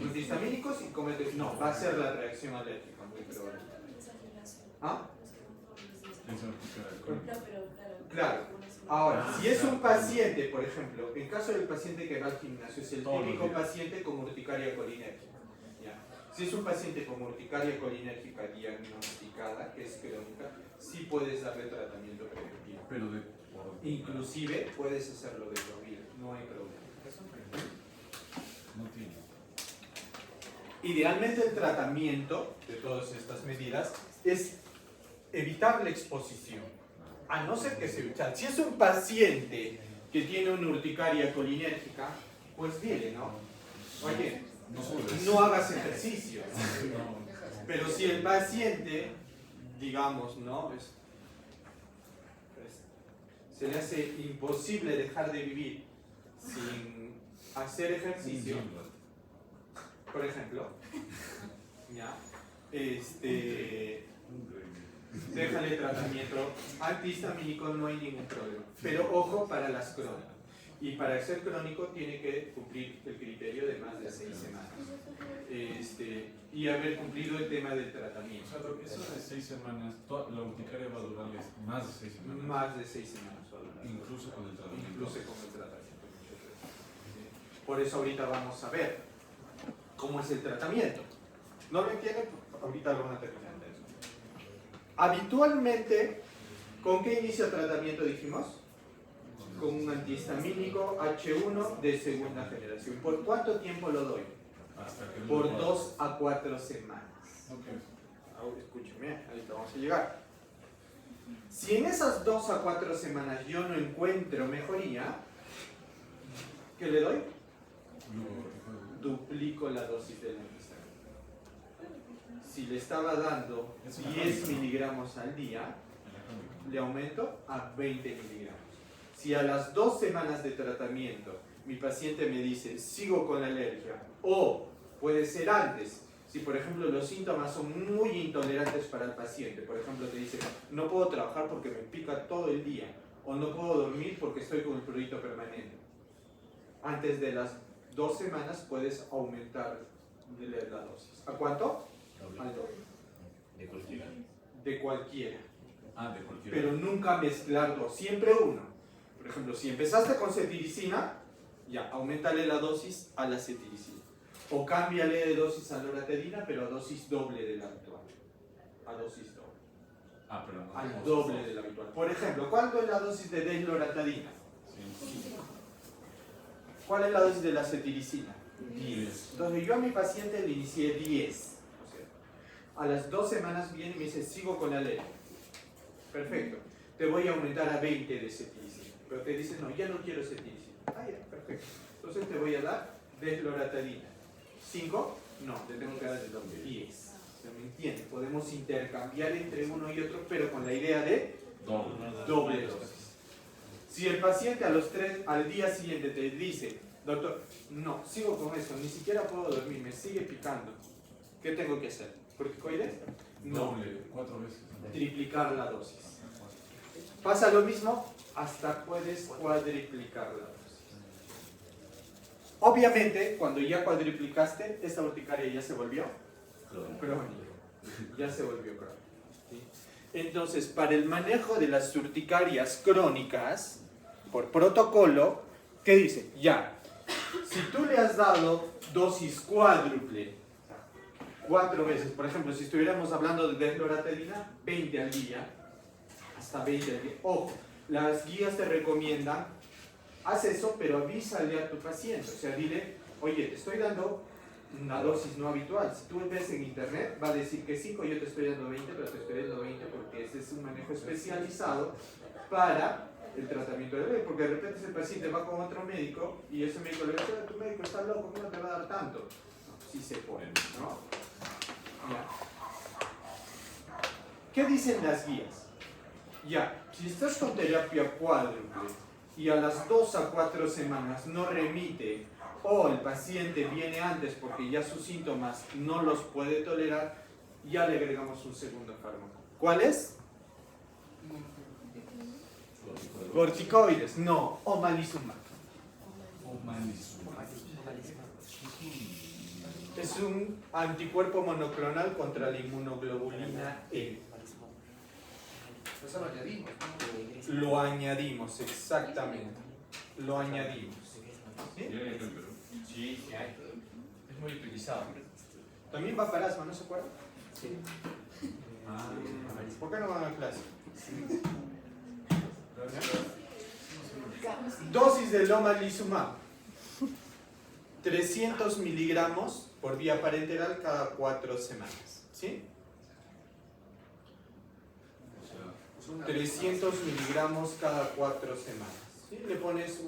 antihistamínicos y comete. No, va a ser la reacción alérgica muy probable. ¿Ah? Claro. Ahora, si es un paciente, por ejemplo, en caso del paciente que va al gimnasio, es el típico paciente con urticaria colinérgica. ¿Ya? Si es un paciente con urticaria colinérgica diagnosticada, que es crónica, sí puedes darle tratamiento preventivo. Pero inclusive puedes hacerlo de por vida, no hay problema. No tiene. Idealmente el tratamiento de todas estas medidas es evitar la exposición. A no ser que si es un paciente que tiene una urticaria colinérgica, pues viene, ¿no? Oye, no hagas ejercicio. Pero si el paciente, digamos, ¿no? Se le hace imposible dejar de vivir sin hacer ejercicio, por ejemplo, ¿ya? Déjale tratamiento antihistamínico, no hay ningún problema. Pero ojo para las crónicas. Y para ser crónico tiene que cumplir el criterio de más de 6 semanas. Y haber cumplido el tema del tratamiento. O sea, lo que eso de 6 semanas, la urticaria va a durarles más de 6 semanas. Más de 6 semanas va a durar. Incluso con el tratamiento. Incluso con el tratamiento. Por eso ahorita vamos a ver cómo es el tratamiento. ¿No lo entienden? Ahorita lo van a terminar. Habitualmente, ¿con qué inicia el tratamiento dijimos? con un antihistamínico H1 de segunda generación. ¿Por cuánto tiempo lo doy? Hasta que Por no- 2 a 4 semanas. Ok. Ahora, escúcheme, ahorita vamos a llegar. Si en esas 2 a 4 semanas yo no encuentro mejoría, ¿qué le doy? Duplico la dosis del antihistamínico. Si le estaba dando Es una 10 crónica, ¿no? miligramos al día, Anacrónico. le aumento a 20 miligramos. Si a las 2 semanas de tratamiento mi paciente me dice, sigo con la alergia, o puede ser antes, si por ejemplo los síntomas son muy intolerantes para el paciente, por ejemplo te dice, no puedo trabajar porque me pica todo el día, o no puedo dormir porque estoy con el prurito permanente. Antes de las 2 semanas puedes aumentar la dosis. ¿A cuánto? Al doble. De cualquiera. De cualquiera. Ah, de cualquier. Pero nunca mezclar dos, siempre uno. Por ejemplo, si empezaste con cetiricina, ya, aumentale la dosis a la cetiricina. O cámbiale de dosis a loratadina, pero a dosis doble de la habitual. A dosis doble. Ah, pero no. Al doble de la habitual. Por ejemplo, ¿cuánto es la dosis de desloratadina? Sí. ¿Cuál es la dosis de la cetiricina? 10. Entonces yo a mi paciente le inicié 10. O sea, a las 2 semanas viene y me dice, sigo con la alergia. Perfecto. Te voy a aumentar a 20 de cetiricina. Pero te dice, no, ya no quiero cetiricina. Ah, ya, perfecto. Entonces te voy a dar desloratadina. 5, no, te tengo que dar el doble, 10. ¿Se me entiende? Podemos intercambiar entre uno y otro, pero con la idea de doble dosis. Si el paciente al día siguiente te dice, doctor, no, sigo con eso, ni siquiera puedo dormir, me sigue picando, ¿qué tengo que hacer? ¿Corticoides? No, Doble, 4 veces. triplicar la dosis. Pasa lo mismo, hasta puedes cuadriplicar la dosis. Obviamente, cuando ya cuadriplicaste, esta urticaria ya se volvió crónica. Ya se volvió crónica. ¿Sí? Entonces, para el manejo de las urticarias crónicas, por protocolo, ¿qué dice? Ya, si tú le has dado dosis cuádruple, 4 veces, por ejemplo, si estuviéramos hablando de desloratadina, 20 al día, hasta 20 al día. Ojo, las guías te recomiendan, haz eso, pero avísale a tu paciente, o sea, dile, oye, te estoy dando una dosis no habitual. Si tú ves en internet, va a decir que 5, yo te estoy dando 20, pero te estoy dando 20 porque ese es un manejo especializado para el tratamiento del bebé, porque de repente ese paciente va con otro médico y ese médico le dice, tu médico está loco, ¿cómo te va a dar tanto? No, sí se puede, ¿no? Ya. ¿Qué dicen las guías? Ya, si estás con terapia cuádruple y a las 2 a 4 semanas no remite o el paciente viene antes porque ya sus síntomas no los puede tolerar, ya le agregamos un segundo fármaco. ¿Cuál es? Corticoides, no, omalizumab. Es un anticuerpo monoclonal contra la inmunoglobulina E. Eso lo añadimos, ¿no? Lo añadimos, exactamente. Lo añadimos. ¿Sí? Sí, sí hay. Es muy utilizado. También va para asma, ¿no se acuerdan? Sí. ¿Por qué no van a clase? Dosis de omalizumab. 300 miligramos por vía parenteral cada 4 semanas. ¿Sí? O sea, 300 miligramos cada 4 semanas. ¿Sí? Le pones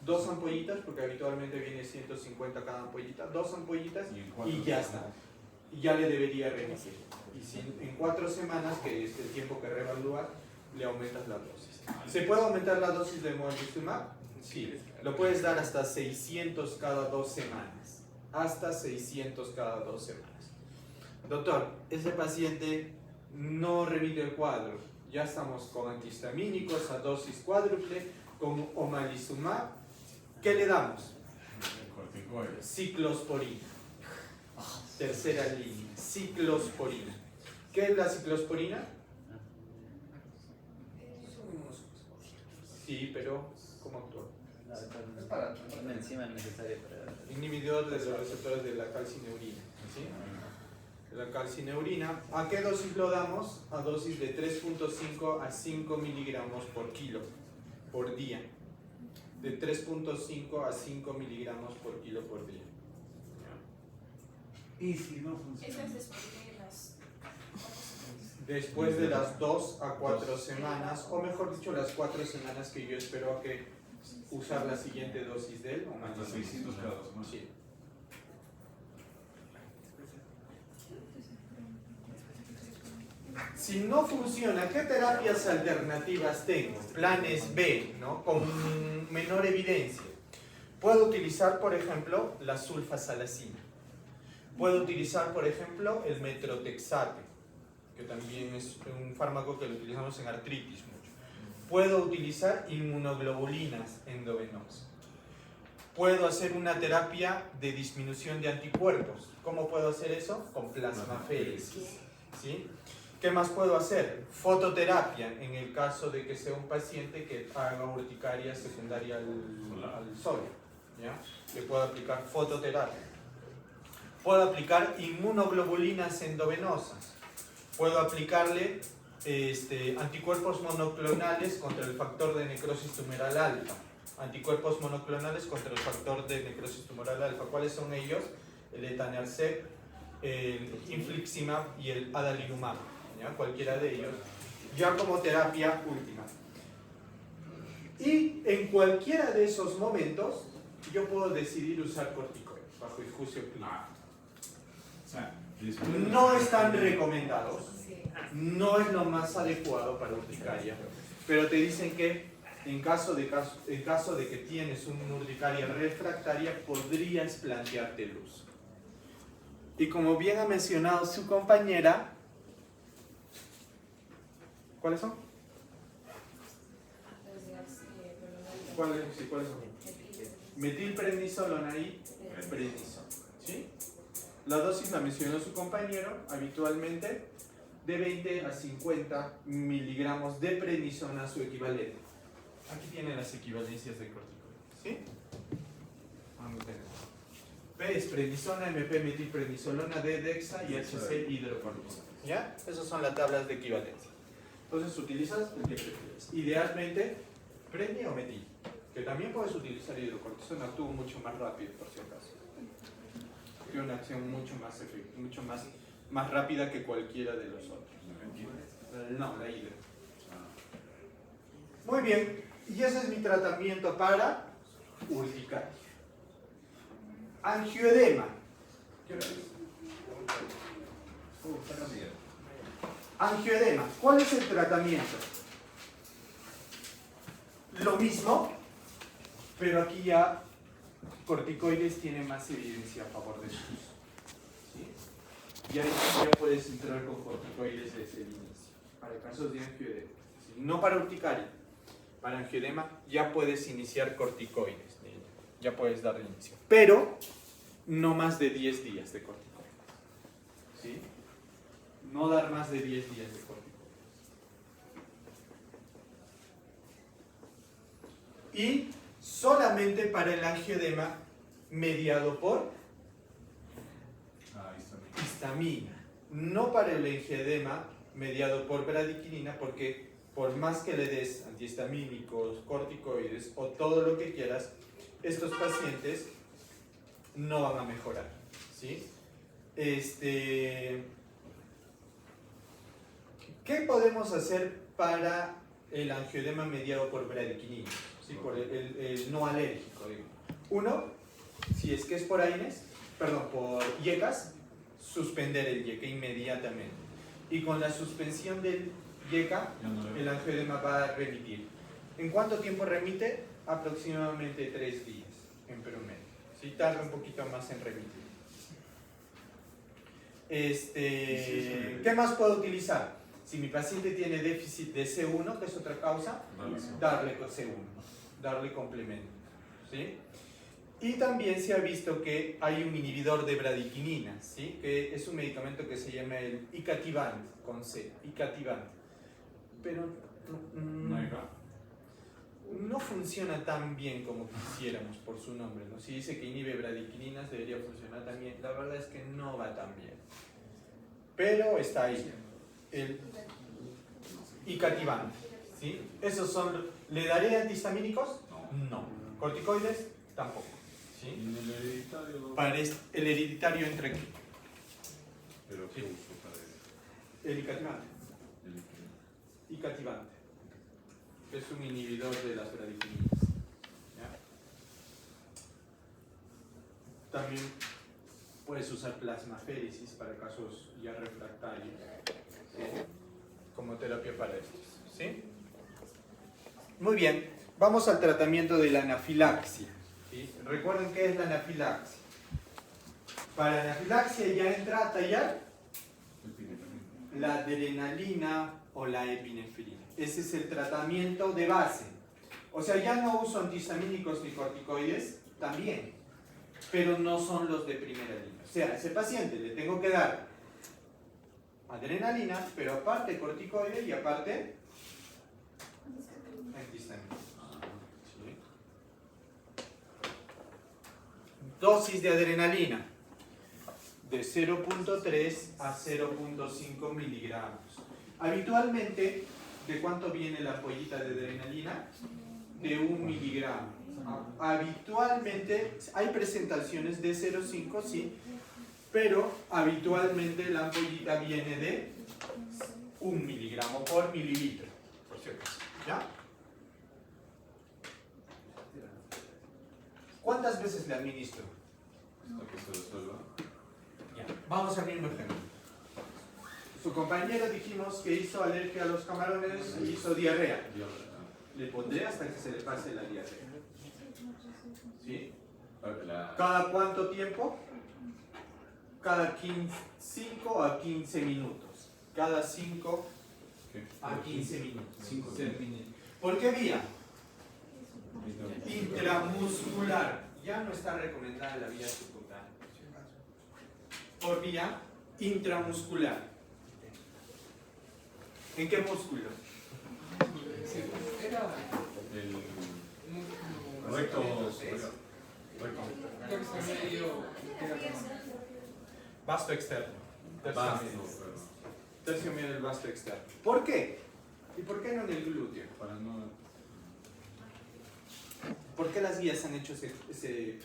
2 ampollitas, porque habitualmente viene 150 cada ampollita, 2 ampollitas y ya está. Y ya le debería remitir. Y si en 4 semanas, que es el tiempo que reevaluar, le aumentas la dosis. ¿Se puede aumentar la dosis de omalizumab? Sí. Lo puedes dar hasta 600 cada 2 semanas. Hasta 600 cada 2 semanas. Doctor, ese paciente no remite el cuadro. Ya estamos con antihistamínicos a dosis cuádruple, con omalizumab. ¿Qué le damos? corticoides. Ciclosporina. Tercera línea. Ciclosporina. ¿Qué es la ciclosporina? Sí, pero ¿cómo actúa? Es para Una enzima necesaria para... Inhibidor de los receptores de la calcineurina. ¿Sí? La calcineurina, ¿a qué dosis lo damos? A dosis de 3.5 a 5 miligramos por kilo, por día. de 3.5 a 5 miligramos por kilo por día. Y si no Eso funciona. es después de las... Después de las 2 a 4 semanas, o mejor dicho, las 4 semanas que yo espero a que usar la siguiente dosis de él. O Hasta más. 600 cada 2 semanas. Sí. Si no funciona, ¿qué terapias alternativas tengo? Planes B, ¿no? Con menor evidencia. Puedo utilizar, por ejemplo, la sulfasalacina. Puedo utilizar, por ejemplo, el metrotexate, que también es un fármaco que lo utilizamos en artritis mucho. Puedo utilizar inmunoglobulinas endovenosas. Puedo hacer una terapia de disminución de anticuerpos. ¿Cómo puedo hacer eso? Con plasmaféresis, ¿sí? ¿Qué más puedo hacer? Fototerapia, en el caso de que sea un paciente que haga urticaria secundaria al sol, ¿ya? Le puedo aplicar fototerapia. Puedo aplicar inmunoglobulinas endovenosas. Puedo aplicarle anticuerpos monoclonales contra el factor de necrosis tumoral alfa. Anticuerpos monoclonales contra el factor de necrosis tumoral alfa. ¿Cuáles son ellos? El etanercept, el infliximab y el adalimumab. ¿Ya? Cualquiera de ellos, ya como terapia última. Y en cualquiera de esos momentos, yo puedo decidir usar corticoides bajo el juicio clínico. O sea, No están recomendados, no es lo más adecuado para urticaria, pero te dicen que en caso de que tienes una urticaria refractaria, podrías plantearte el uso. Y como bien ha mencionado su compañera, ¿cuáles son? ¿Cuáles son? Metilprednisolona y prednisona. ¿Sí? La dosis la mencionó su compañero, habitualmente de 20 a 50 miligramos de prednisona, su equivalente. Aquí tienen las equivalencias de corticoides. ¿Sí? Vamos a tener. P es prednisona, MP metilprednisolona, D dexa y HC hidrocortisona. ¿Ya? Esas son las tablas de equivalencia. Entonces utilizas el que prefieres. Idealmente, predni o metil. Que también puedes utilizar hidrocortisona, actúa mucho más rápido, por si acaso. Tiene una acción mucho más rápida que cualquiera de los otros. No, la hidro. Muy bien, y ese es mi tratamiento para urticaria. Angioedema. ¿Qué hora es? Angioedema. ¿Cuál es el tratamiento? Lo mismo, pero aquí ya corticoides tiene más evidencia a favor de su uso. ¿Sí? Y ahí ya puedes entrar con corticoides desde el inicio, para casos de angioedema. ¿Sí? No para urticaria, para angioedema ya puedes iniciar corticoides, ya puedes dar inicio. Pero no más de 10 días de corticoides. ¿Sí? No dar más de 10 días de corticoides. Y solamente para el angioedema mediado por histamina. No para el angioedema mediado por bradiquinina, porque por más que le des antihistamínicos, corticoides o todo lo que quieras, estos pacientes no van a mejorar. ¿Sí? ¿Qué podemos hacer para el angioedema mediado por bradiquinina? ¿Sí? Por el no alérgico, digo. Uno, si es que es por por IECAS, suspender el IECA inmediatamente. Y con la suspensión del IECA, el angioedema va a remitir. ¿En cuánto tiempo remite? Aproximadamente 3 días en promedio. ¿Sí? Tarda un poquito más en remitir. ¿Qué más puedo utilizar? Si mi paciente tiene déficit de C1, que es otra causa, darle C1, darle complemento. ¿Sí? Y también se ha visto que hay un inhibidor de bradiquinina, ¿sí? Que es un medicamento que se llama el Icativant, con C, Icativant. Pero no funciona tan bien como quisiéramos por su nombre, ¿no? Si dice que inhibe bradiquininas, debería funcionar también. La verdad es que no va tan bien. Pero está ahí. El Icativant, ¿sí? Esos son. ¿Le daré antihistamínicos? No. Corticoides, tampoco. Y ¿Sí? en el hereditario, El hereditario entra aquí. pero ¿qué Sí. uso para El icativante. el Icativante. Es un inhibidor de las bradicininas. ¿Ya? También puedes usar plasmaféresis para casos ya refractarios, ¿sí? Como terapia para estos. ¿Sí? Muy bien, vamos al tratamiento de la anafilaxia. ¿Sí? Recuerden qué es la anafilaxia. Para la anafilaxia ya entra a tallar la adrenalina o la epinefrina. Ese es el tratamiento de base. O sea, ya no uso antihistamínicos ni corticoides, también, pero no son los de primera línea. O sea, a ese paciente le tengo que dar adrenalina, pero aparte corticoide y aparte antihistamínico. ¿Sí? Dosis de adrenalina de 0.3 a 0.5 miligramos. Habitualmente, ¿de cuánto viene la ampollita de adrenalina? De 1 miligramo. Habitualmente, hay presentaciones de 0.5, sí, pero habitualmente la ampollita viene de 1 miligramo por mililitro, por cierto. ¿Ya? ¿Cuántas veces le administro? hasta que se resuelva? Ya. Vamos al mismo ejemplo. Su compañero dijimos que hizo alergia a los camarones y hizo diarrea. Le pondré hasta que se le pase la diarrea. ¿Sí? ¿Cada cuánto tiempo? Cada 5 a 15 minutos. Cada 5 a 15 minutos. 5 ¿Por qué vía? Intramuscular. Ya no está recomendada la vía subcutánea. Por vía intramuscular. ¿En qué músculo? Era El recto. Vasto externo. Tercio Vasto, medio. pero Tercio medio del vasto externo. ¿Por qué? ¿Y por qué no en el glúteo? para no. ¿Por qué las guías han hecho ese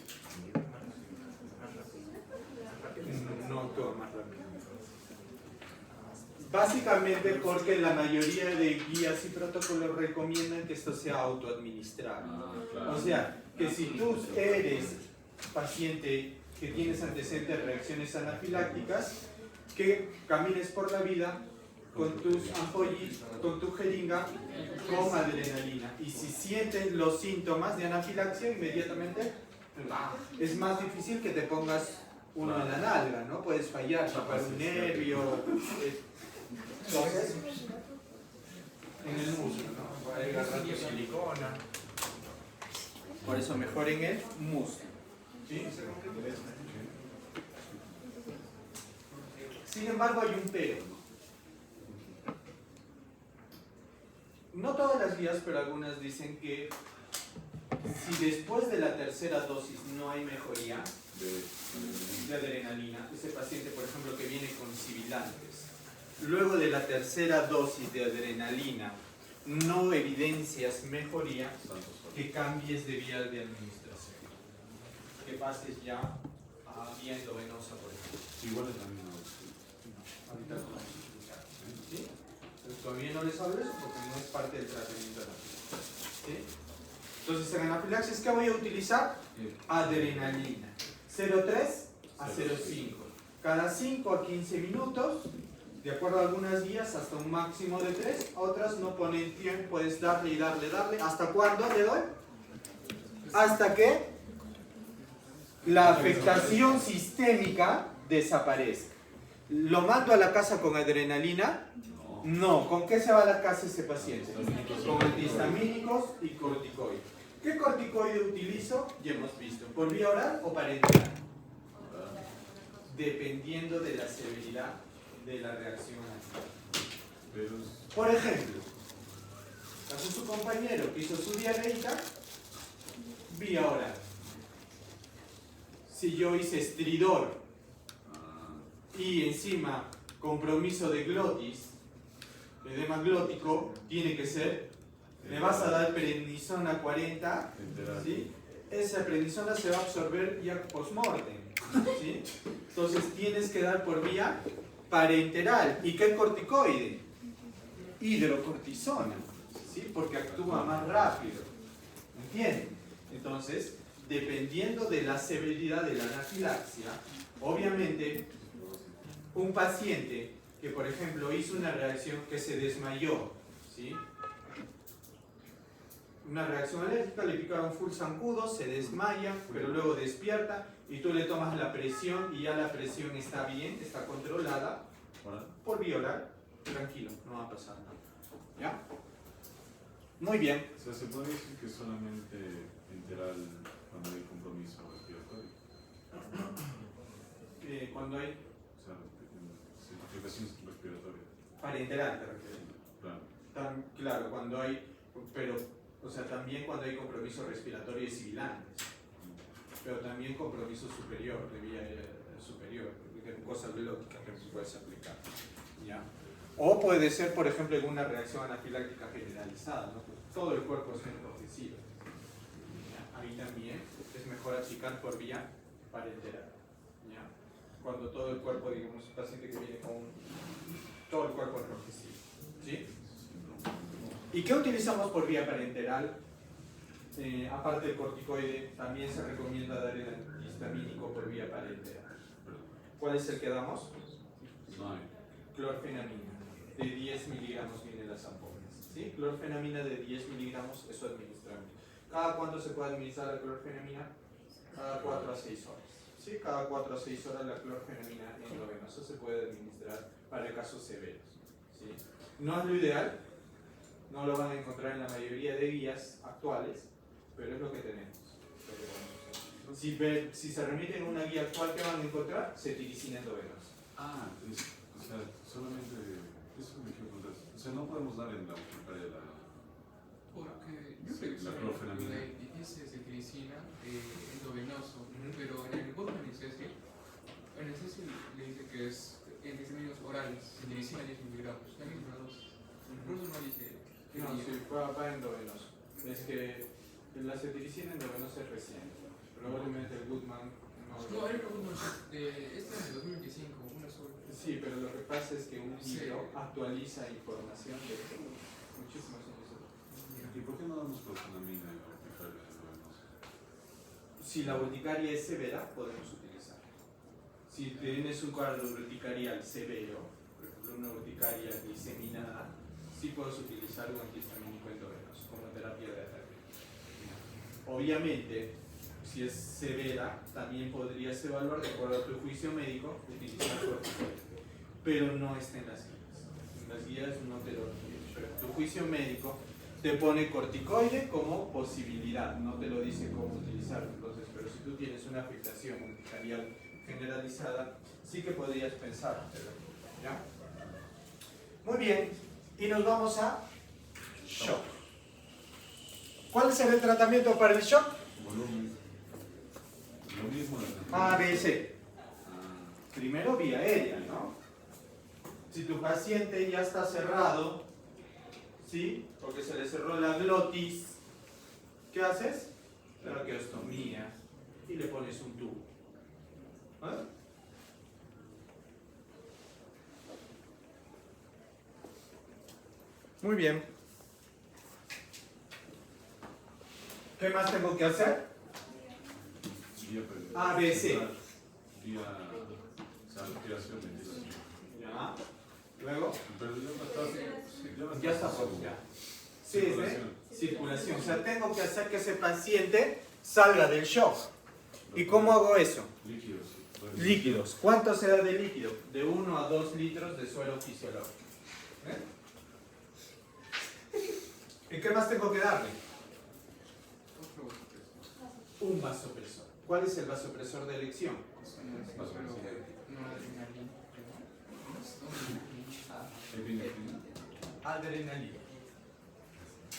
no actúa más rápido? Básicamente porque la mayoría de guías y protocolos recomiendan que esto sea autoadministrable. Claro. O sea, que si tú eres paciente que tienes antecedentes de reacciones anafilácticas, que camines por la vida con tus ampollitas, con tu jeringa, con adrenalina. Y si sientes los síntomas de anafilaxia, inmediatamente es más difícil que te pongas uno en la nalga, ¿no? Puedes fallar, tapar un nervio. Entonces, en el músculo, ¿no? Puede agarrar tu silicona. Por eso mejor en el músculo. ¿Sí? Sin embargo, hay un pero. No todas las guías, pero algunas dicen que si después de la tercera dosis no hay mejoría de adrenalina, ese paciente, por ejemplo, que viene con sibilantes, luego de la tercera dosis de adrenalina no evidencias mejoría, que cambies de vía de administración, que pases ya a vía endovenosa, por ejemplo. Igual es la misma. Ahorita no. ¿Sí? Entonces, todavía no les hablo eso porque no es parte del tratamiento de anafilaxis. ¿Sí? Entonces, en anafilaxis, ¿qué voy a utilizar? Adrenalina. 0,3 a 0,5. Cada 5 a 15 minutos, de acuerdo a algunas guías, hasta un máximo de 3. Otras no ponen tiempo, puedes darle y darle, darle. ¿Hasta cuándo le doy? Hasta que la afectación sistémica desaparezca. ¿Lo mando a la casa con adrenalina? No. ¿Con qué se va a la casa ese paciente? Con antihistamínicos y corticoides. ¿Qué corticoide utilizo? Ya hemos visto. ¿Por vía oral o parenteral? Dependiendo de la severidad de la reacción anafiláctica. Por ejemplo, caso su compañero que hizo su diarreica, vía oral. Si yo hice estridor y encima compromiso de glotis, edema glótico, tiene que ser, me vas a dar prednisona 40, ¿sí? esa prednisona se va a absorber ya post-mortem, ¿sí? Entonces tienes que dar por vía parenteral. ¿Y qué corticoide? Hidrocortisona, ¿sí? Porque actúa más rápido, ¿entienden? Entonces, dependiendo de la severidad de la anafilaxia, obviamente, un paciente que, por ejemplo, hizo una reacción que se desmayó, ¿sí? Una reacción alérgica, le picaron full zancudo, se desmaya, pero luego despierta y tú le tomas la presión y ya la presión está bien, está controlada por vía oral, tranquilo, no va a pasar nada. ¿Ya? Muy bien. O sea, ¿se puede decir que solamente enteral cuando hay compromiso respiratorio? Cuando hay O sea, certificación respiratoria. parenteral, te refieres. Claro. Claro, cuando hay, pero, o sea, también cuando hay compromiso respiratorio y sibilantes, pero también compromiso superior, de vía superior, de mucosa glótica que puedes aplicar. ¿Ya? O puede ser, por ejemplo, en una reacción anafiláctica generalizada, ¿no? Todo el cuerpo es enrojecido. ¿Ya? Ahí también es mejor aplicar por vía parenteral. ¿Ya? Cuando todo el cuerpo, digamos, un paciente que viene con todo el cuerpo enrojecido. ¿Sí? ¿Y qué utilizamos por vía parenteral? Aparte del corticoide, también se recomienda dar el antihistamínico por vía parenteral. ¿Cuál es el que damos? No hay. Clorfenamina, de 10 miligramos viene las ampollas. ¿Sí? Clorfenamina de 10 miligramos, eso administramos. ¿Cada cuánto se puede administrar la clorfenamina? Cada 4 a 6 horas. ¿Sí? Cada 4 a 6 horas la clorfenamina endovenosa se puede administrar para casos severos. ¿Sí? No es lo ideal, no lo van a encontrar en la mayoría de guías actuales, pero es lo que tenemos. Si se remiten a una guía actual, ¿qué van a encontrar? Cetiricina endovenosa. Ah, o sea, solamente. Eso me quiero preguntar. O sea, no podemos dar en la urticaria la. Porque yo Sí, creo que la clorfenamina. dice cetiricina endovenoso, pero en el Goldman Cecil, en el Cecil le dice que es en términos orales, cetiricina 10 miligramos, la misma dosis. Por eso no dice. No, sí, va endovenoso. Es que la cetiricina endovenosa es reciente. Probablemente el Goodman no. No, era uno de este año 2025, una sola. Sí, pero lo que pasa es que un Sí. libro actualiza información de muchísimos años. ¿Y por qué no damos clorfenamina en la urticaria endovenosa? Si la urticaria es severa, podemos utilizar. Si tienes un cuadro urticarial severo, por ejemplo una urticaria diseminada, sí puedes utilizar un antihistamínico endovenoso como terapia de ataque. Obviamente, si es severa, también podrías evaluar, de acuerdo a tu juicio médico, utilizar corticoide. Pero no está en las guías. En las guías no te lo recomiendo. Pero tu juicio médico te pone corticoide como posibilidad, no te lo dice cómo utilizarlo. Entonces, pero si tú tienes una afectación urticarial generalizada, sí que podrías pensarlo. ¿Ya? Muy bien, y nos vamos a shock. ¿Cuál será el tratamiento para el shock? Volumen. Lo mismo de A, B, C. Primero vía aérea, ¿no? Si tu paciente ya está cerrado, ¿sí? Porque se le cerró la glotis, ¿qué haces? Traqueostomía y le pones un tubo. ¿Ah? Muy bien. ¿Qué más tengo que hacer? A, B, C. Vía. O sea, respiración, ventilación. Ya. Luego. Pero Ya está por ya. Sí, circulación. O sea, tengo que hacer que ese paciente salga del shock. ¿Y cómo hago eso? Líquidos. Líquidos. ¿Cuánto se da de líquido? De 1 a 2 litros de suero fisiológico. ¿Y qué más tengo que darle? Un vasopresor. ¿Cuál es el vasopresor de elección? Adrenalina.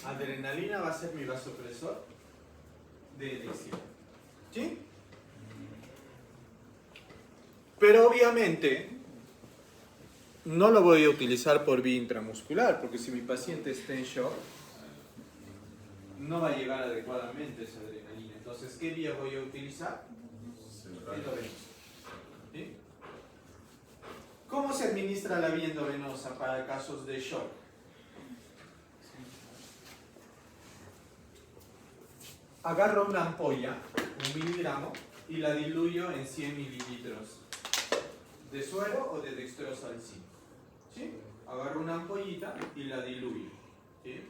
Adrenalina va a ser mi vasopresor de elección. ¿Sí? Pero obviamente no lo voy a utilizar por vía intramuscular, porque si mi paciente está en shock, no va a llegar adecuadamente esa adrenalina. Entonces, ¿qué vía voy a utilizar? Endovenosa. ¿Sí? ¿Cómo se administra la vía endovenosa para casos de shock? Agarro una ampolla, 1 miligramo, y la diluyo en 100 mililitros de suero o de dextrosa al 5. ¿Sí? Agarro una ampollita y la diluyo. ¿Sí?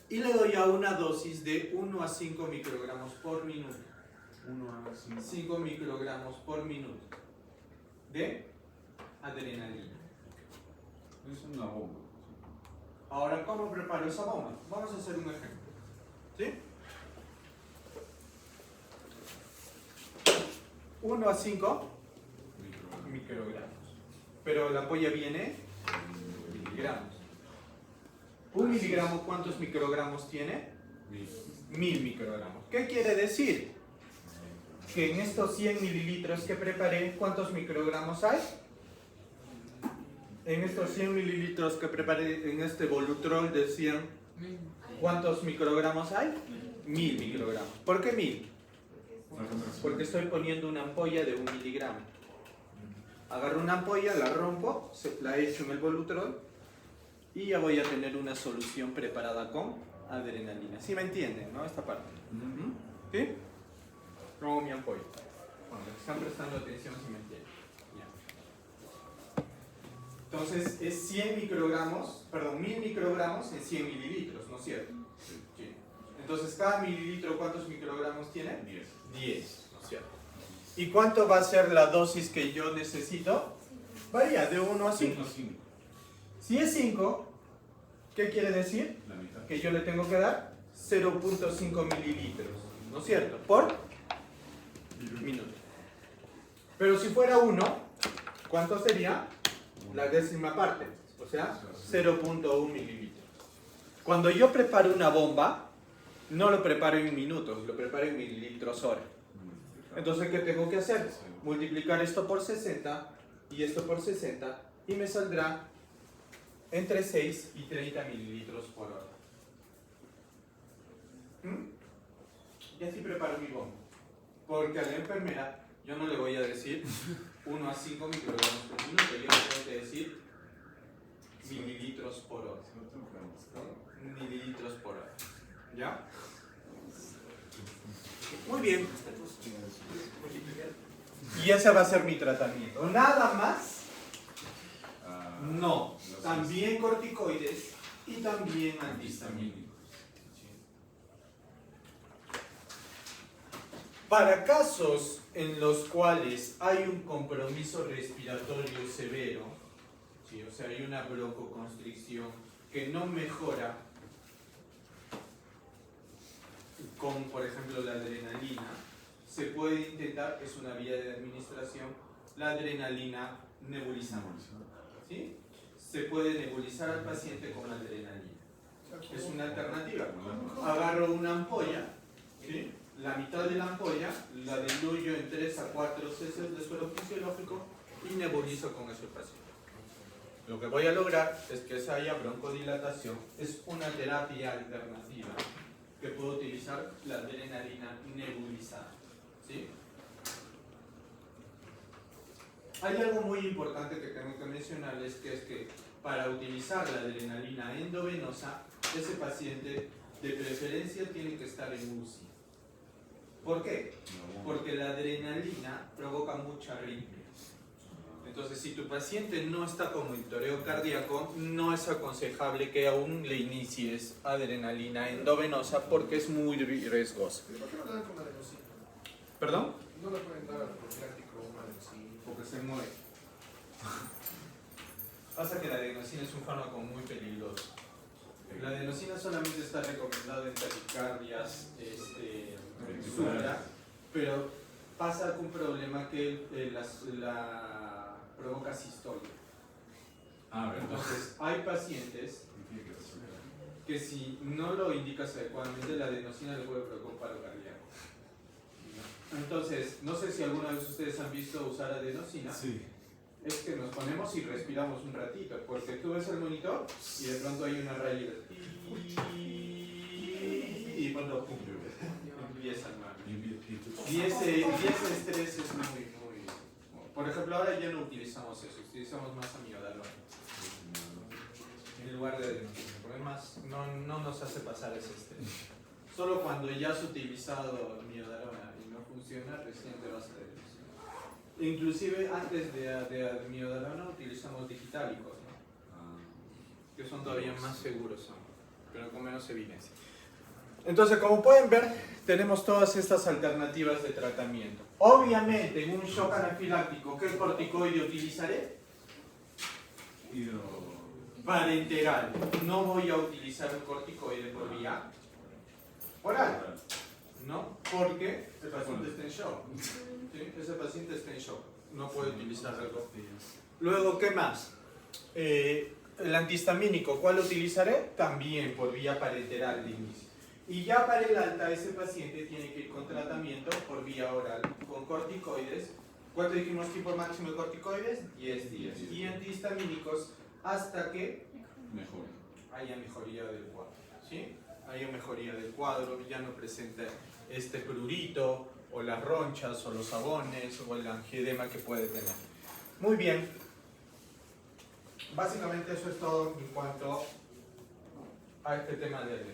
Y le doy a una dosis de 1 a 5 microgramos por minuto. 1 a 5. 5 microgramos por minuto de adrenalina. Es una bomba. Ahora, ¿cómo preparo esa bomba? Vamos a hacer un ejemplo. ¿Sí? 1 a 5 microgramos. Pero la ampolla viene en miligramos. 1 miligramo, ¿cuántos microgramos tiene? 1000 microgramos. ¿Qué quiere decir? Que en estos 100 mililitros que preparé, ¿cuántos microgramos hay? En estos 100 mililitros que preparé, en este Volutrol de 100, ¿cuántos microgramos hay? 1000 microgramos. ¿Por qué 1000? Porque estoy poniendo una ampolla de 1 miligramo. Agarro una ampolla, la rompo, la echo en el Volutrol y ya voy a tener una solución preparada con adrenalina. ¿Sí me entienden, no? Esta parte. ¿Sí? Pongo mi ampolla. Bueno, están prestando atención si me entienden. Ya. Entonces es 100 microgramos, perdón, 1000 microgramos en 100 mililitros, ¿no es cierto? Sí. Entonces cada mililitro, ¿cuántos microgramos tiene? 10, ¿no es cierto? ¿Y cuánto va a ser la dosis que yo necesito? Varía de 1 a 5. Si es 5, ¿qué quiere decir? La mitad. Que yo le tengo que dar 0.5 mililitros, ¿no es cierto? Por minuto. Pero si fuera 1, ¿cuánto sería? La décima parte, o sea, 0.1 mililitros. Cuando yo preparo una bomba, no lo preparo en minutos, lo preparo en mililitros hora. Entonces, ¿qué tengo que hacer? Multiplicar esto por 60 y esto por 60 y me saldrá entre 6 y 30 mililitros por hora. Y así preparo mi bomba. Porque a la enfermera yo no le voy a decir 1 a 5 microgramos por minuto, yo le tengo que decir mililitros por hora. ¿No? Mililitros por hora. ¿Ya? Muy bien. Y ese va a ser mi tratamiento. ¿Nada más? No. También corticoides y también antihistamínicos. Para casos en los cuales hay un compromiso respiratorio severo, ¿sí? O sea, hay una broncoconstricción que no mejora con, por ejemplo, la adrenalina, se puede intentar, es una vía de administración, la adrenalina nebulizante. ¿Sí? Se puede nebulizar al paciente con adrenalina. Es una alternativa. Agarro una ampolla, ¿sí? La mitad de la ampolla la diluyo en 3 a 4 cc de suero fisiológico y nebulizo con ese paciente. Lo que voy a lograr es que se haya broncodilatación. Es una terapia alternativa que puedo utilizar la adrenalina nebulizada. ¿Sí? Hay algo muy importante que tengo que mencionarles, que es que para utilizar la adrenalina endovenosa, ese paciente de preferencia tiene que estar en UCI. ¿Por qué? Porque la adrenalina provoca mucha arritmia. Entonces, si tu paciente no está con monitoreo cardíaco, no es aconsejable que aún le inicies adrenalina endovenosa porque es muy riesgosa. ¿Por qué no le dan con adenosina? ¿Perdón? No le pueden dar al profiláctico una adenosina. Porque se muere. Pasa que la adenosina es un fármaco muy peligroso. La adenosina solamente está recomendada en taquicardias, súbita, pero pasa un problema que la provoca sistolia. Entonces, hay pacientes que si no lo indicas adecuadamente, la adenosina le puede provocar un paro cardíaco. Entonces, no sé si alguna vez ustedes han visto usar adenosina. Sí. Es que nos ponemos y respiramos un ratito, porque tú ves el monitor y de pronto hay una rayita. Y cuando pum. 10 al 9. Y Y ese estrés es muy... Por ejemplo, ahora ya no utilizamos eso, utilizamos más amiodarona en lugar de adenosina, porque además no nos hace pasar ese estrés. Solo cuando ya has utilizado amiodarona y no funciona, recién te vas a adenosina. Inclusive antes de amiodarona utilizamos digitálicos, ¿no? Que son todavía más seguros, pero con menos evidencia. Entonces, como pueden ver, tenemos todas estas alternativas de tratamiento. Obviamente, en un shock anafiláctico, ¿qué corticoide utilizaré? Parenteral. No voy a utilizar un corticoide por vía oral, ¿no? Porque el paciente está en shock. ¿Sí? Ese paciente está en shock. No puede utilizar algo. Luego, ¿qué más? El antihistamínico, ¿cuál utilizaré? También por vía parenteral de inicio. Y ya para el alta, ese paciente tiene que ir con tratamiento por vía oral, con corticoides. ¿Cuánto dijimos tipo máximo de corticoides? 10 días. Y antihistamínicos hasta que haya mejoría del cuadro. ¿Sí? Haya mejoría del cuadro, ya no presenta este prurito, o las ronchas, o los sabones, o el angioedema que puede tener. Muy bien. Básicamente eso es todo en cuanto a este tema de alergia.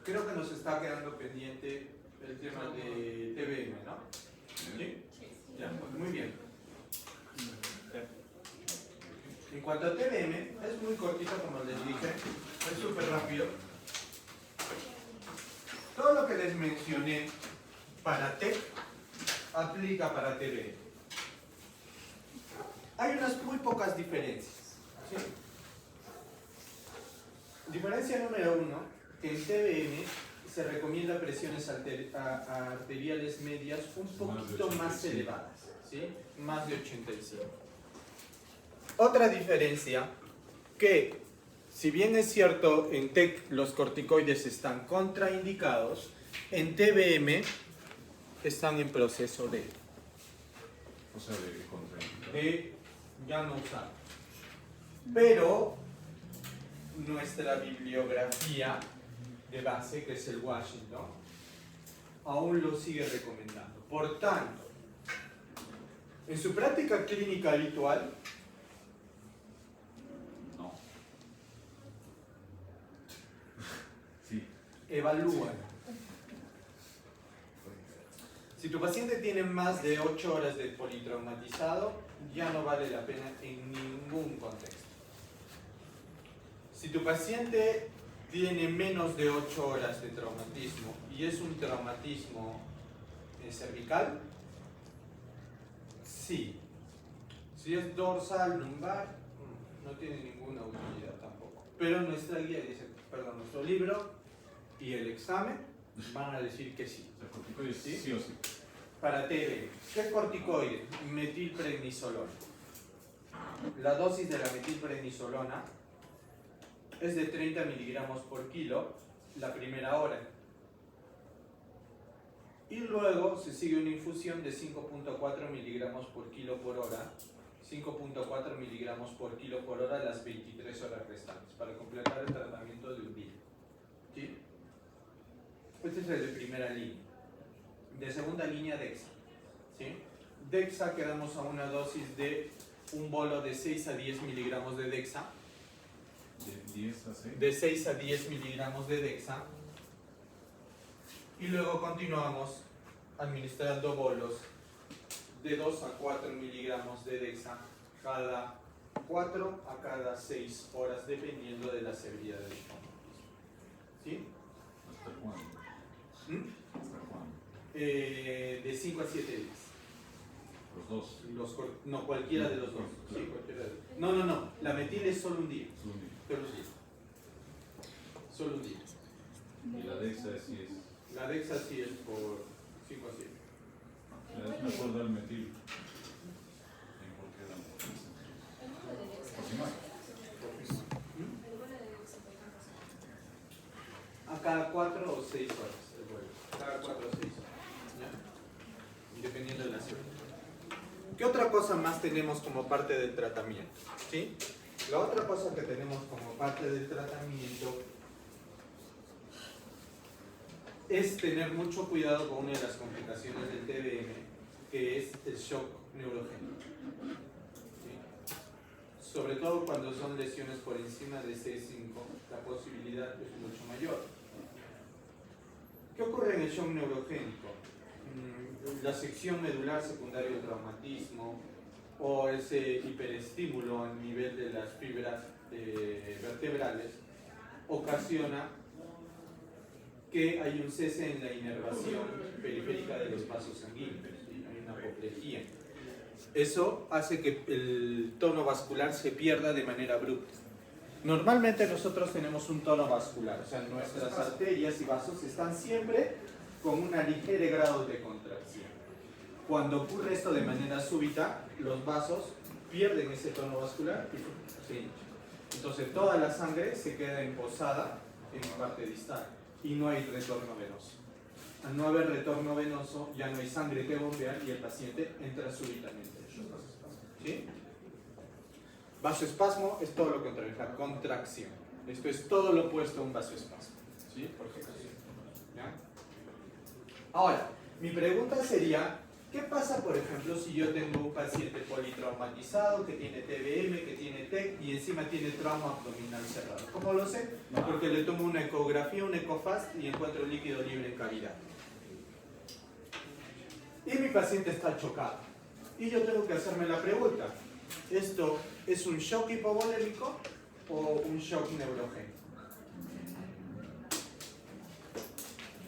Creo que nos está quedando pendiente el tema de TBM, ¿no? ¿Sí? Ya, muy bien. En cuanto a TBM, es muy cortito como les dije, es súper rápido. Todo lo que les mencioné para TEC aplica para TBM. Hay unas muy pocas diferencias, ¿sí? Diferencia número 1, que en TBM se recomienda presiones arteriales medias un poquito más elevadas, ¿sí? Más de 85. Otra diferencia, que si bien es cierto en TEC los corticoides están contraindicados, en TBM están en proceso de ya no usar. Pero nuestra bibliografía de base, que es el Washington, aún lo sigue recomendando. Por tanto, en su práctica clínica habitual, evalúan. Si tu paciente tiene más de 8 horas de politraumatizado, ya no vale la pena en ningún contexto. Si tu paciente tiene menos de 8 horas de traumatismo y es un traumatismo cervical, sí. Si es dorsal, lumbar, no tiene ninguna utilidad tampoco. Pero nuestra guía dice, perdón, nuestro libro y el examen van a decir que sí. O sea, corticoides sí o sí. Para TB, ¿qué es corticoide? Metilprednisolona. La dosis de la metilprednisolona es de 30 miligramos por kilo la primera hora. Y luego se sigue una infusión de 5.4 miligramos por kilo por hora. 5.4 miligramos por kilo por hora las 23 horas restantes para completar el tratamiento de un día. ¿Sí? Este es el de primera línea. De segunda línea, Dexa. ¿Sí? Dexa quedamos a una dosis de un bolo de 6 a 10 miligramos de Dexa. De 6 a 10 miligramos de Dexa. Y luego continuamos administrando bolos de 2 a 4 miligramos de Dexa cada 4 a cada 6 horas, dependiendo de la severidad del traumatismo. ¿Sí? ¿Hasta cuándo? ¿Hasta cuándo? De 5 a 7 días. Los dos. No, cualquiera de los dos. Sí, cualquiera de los dos. No. La metil es solo un día. Solo un día. Solo un día. Y la Dexa sí es. La Dexa sí es por 5 a 7. Es mejor dar metil. ¿Por qué dan? Por si más. A cada 4 o 6 horas el vuelo. Cada 4 o 6 horas. ¿Ya? Dependiendo de la severidad. ¿Qué otra cosa más tenemos como parte del tratamiento? ¿Sí? La otra cosa que tenemos como parte del tratamiento es tener mucho cuidado con una de las complicaciones del TBM, que es el shock neurogénico. ¿Sí? Sobre todo cuando son lesiones por encima de C5, la posibilidad es mucho mayor. ¿Qué ocurre en el shock neurogénico? La sección medular secundaria del traumatismo o ese hiperestímulo a nivel de las fibras vertebrales ocasiona que hay un cese en la inervación periférica de los vasos sanguíneos, ¿sí? Hay una apoplejía. Eso hace que el tono vascular se pierda de manera abrupta. Normalmente nosotros tenemos un tono vascular, o sea, nuestras arterias y vasos están siempre con un ligero grado de contracción. Cuando ocurre esto de manera súbita, los vasos pierden ese tono vascular y se hinchan. Entonces toda la sangre se queda emposada en la parte distal y no hay retorno venoso. Al no haber retorno venoso, ya no hay sangre que bombear y el paciente entra súbitamente. ¿Sí? Vasoespasmo es todo lo contrario, la contracción. Esto es todo lo opuesto a un vasoespasmo. ¿Sí? Por ejemplo. ¿Ya? Ahora, mi pregunta sería, ¿qué pasa, por ejemplo, si yo tengo un paciente politraumatizado que tiene TBM, que tiene TEC y encima tiene trauma abdominal cerrado? ¿Cómo lo sé? Porque le tomo una ecografía, un ecofast y encuentro líquido libre en cavidad. Y mi paciente está chocado. Y yo tengo que hacerme la pregunta, ¿esto es un shock hipovolémico o un shock neurogénico?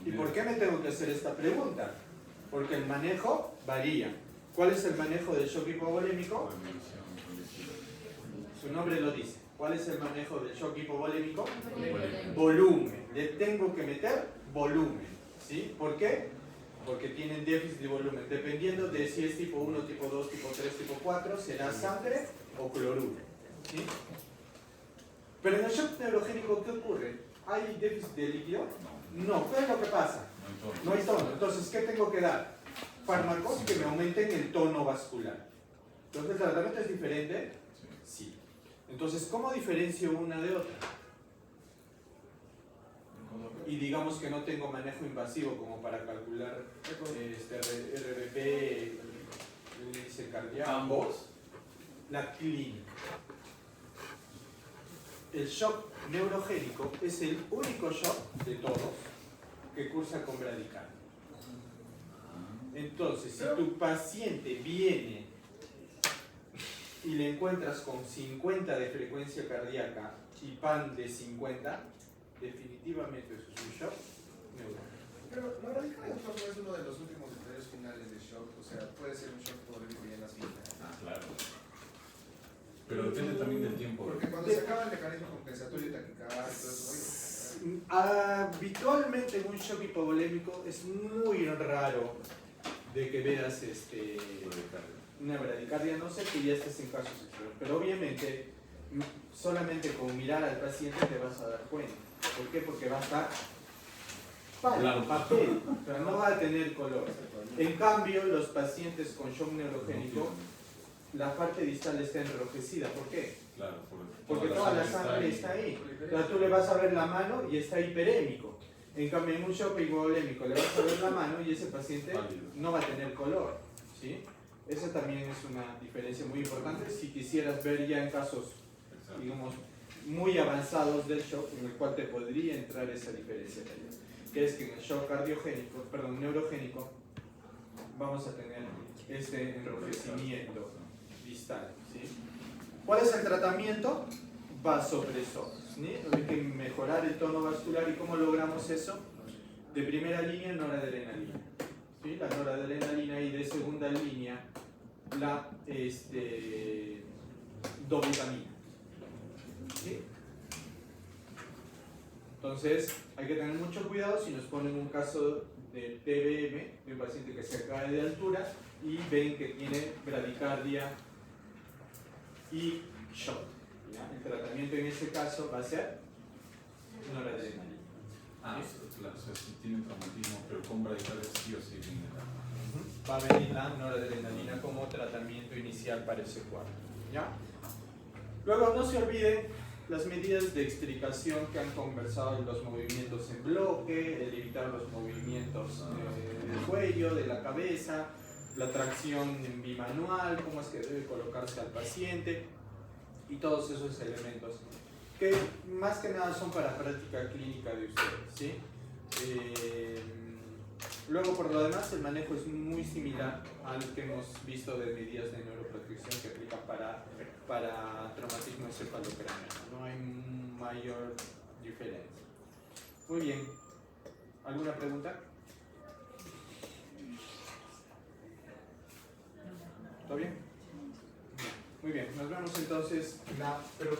¿Y por qué me tengo que hacer esta pregunta? Porque el manejo varía. ¿Cuál es el manejo del shock hipovolémico? Su nombre lo dice. ¿Cuál es el manejo del shock hipovolémico? Volumen. Le tengo que meter volumen. ¿Sí? ¿Por qué? Porque tienen déficit de volumen. Dependiendo de si es tipo 1, tipo 2, tipo 3, tipo 4, será sangre o cloruro. ¿Sí? Pero en el shock neurogénico, ¿qué ocurre? ¿Hay déficit de líquido? No. ¿Qué es lo que pasa? No hay tono. Entonces, ¿qué tengo que dar? Fármacos que me aumenten el tono vascular. Entonces, ¿el tratamiento es diferente? Sí. Entonces, ¿cómo diferencio una de otra? Y digamos que no tengo manejo invasivo como para calcular RBP, el índice cardíaco. Ambos. La clínica. El shock neurogénico es el único shock de todos que cursa con bradicardia. Entonces, si tu paciente viene y le encuentras con 50 de frecuencia cardíaca y PAN de 50, definitivamente eso es un shock neurogénico. Pero la bradicardia no es uno de los últimos estadios finales de shock, o sea, puede ser un shock polémico ya en la cita. Claro. Pero depende también del tiempo. Porque cuando se acaba el mecanismo compensatorio taquicardia y todo eso, Habitualmente en un shock hipovolémico es muy raro de que veas una bradicardia, no sé que ya estés en casos extremos, pero obviamente solamente con mirar al paciente te vas a dar cuenta. ¿Por qué? Porque va a estar pálido, papel, pero no va a tener color. En cambio, los pacientes con shock neurogénico, la parte distal está enrojecida. ¿Por qué? Claro, Porque toda la sangre está ahí. O sea, tú le vas a ver la mano y está hiperémico. En cambio, en un shock hipovolémico le vas a ver la mano y ese paciente no va a tener color. ¿Sí? Esa también es una diferencia muy importante si quisieras ver ya en casos, digamos, muy avanzados del shock, en el cual te podría entrar esa diferencia de ellos. Que es que en el shock neurogénico, vamos a tener este enrojecimiento distal. ¿Sí? ¿Cuál es el tratamiento? Vasopresores. ¿Sí? Hay que mejorar el tono vascular. ¿Y cómo logramos eso? De primera línea, noradrenalina. ¿Sí? La noradrenalina, y de segunda línea, la dobutamina. ¿Sí? Entonces, hay que tener mucho cuidado si nos ponen un caso de TBM, de un paciente que se cae de altura y ven que tiene bradicardia y shock. ¿Ya? El tratamiento en ese caso va a ser noradrenalina. Claro, o sea, si tienen traumatismo, pero con bradicardia sí o sí viene Va a venir la noradrenalina como tratamiento inicial para ese cuadro. ¿Ya? Luego, no se olviden las medidas de extricación que han conversado, los movimientos en bloque, el evitar los movimientos del cuello, de la cabeza, la tracción bimanual, cómo es que debe colocarse al paciente y todos esos elementos que más que nada son para práctica clínica de ustedes, ¿sí? Luego, por lo demás, el manejo es muy similar al que hemos visto de medidas de neuroprotección que aplican para traumatismo encefalocraneano. No hay mayor diferencia. Muy bien. ¿Alguna pregunta? ¿Todo bien? Muy bien. Nos vemos entonces la próxima.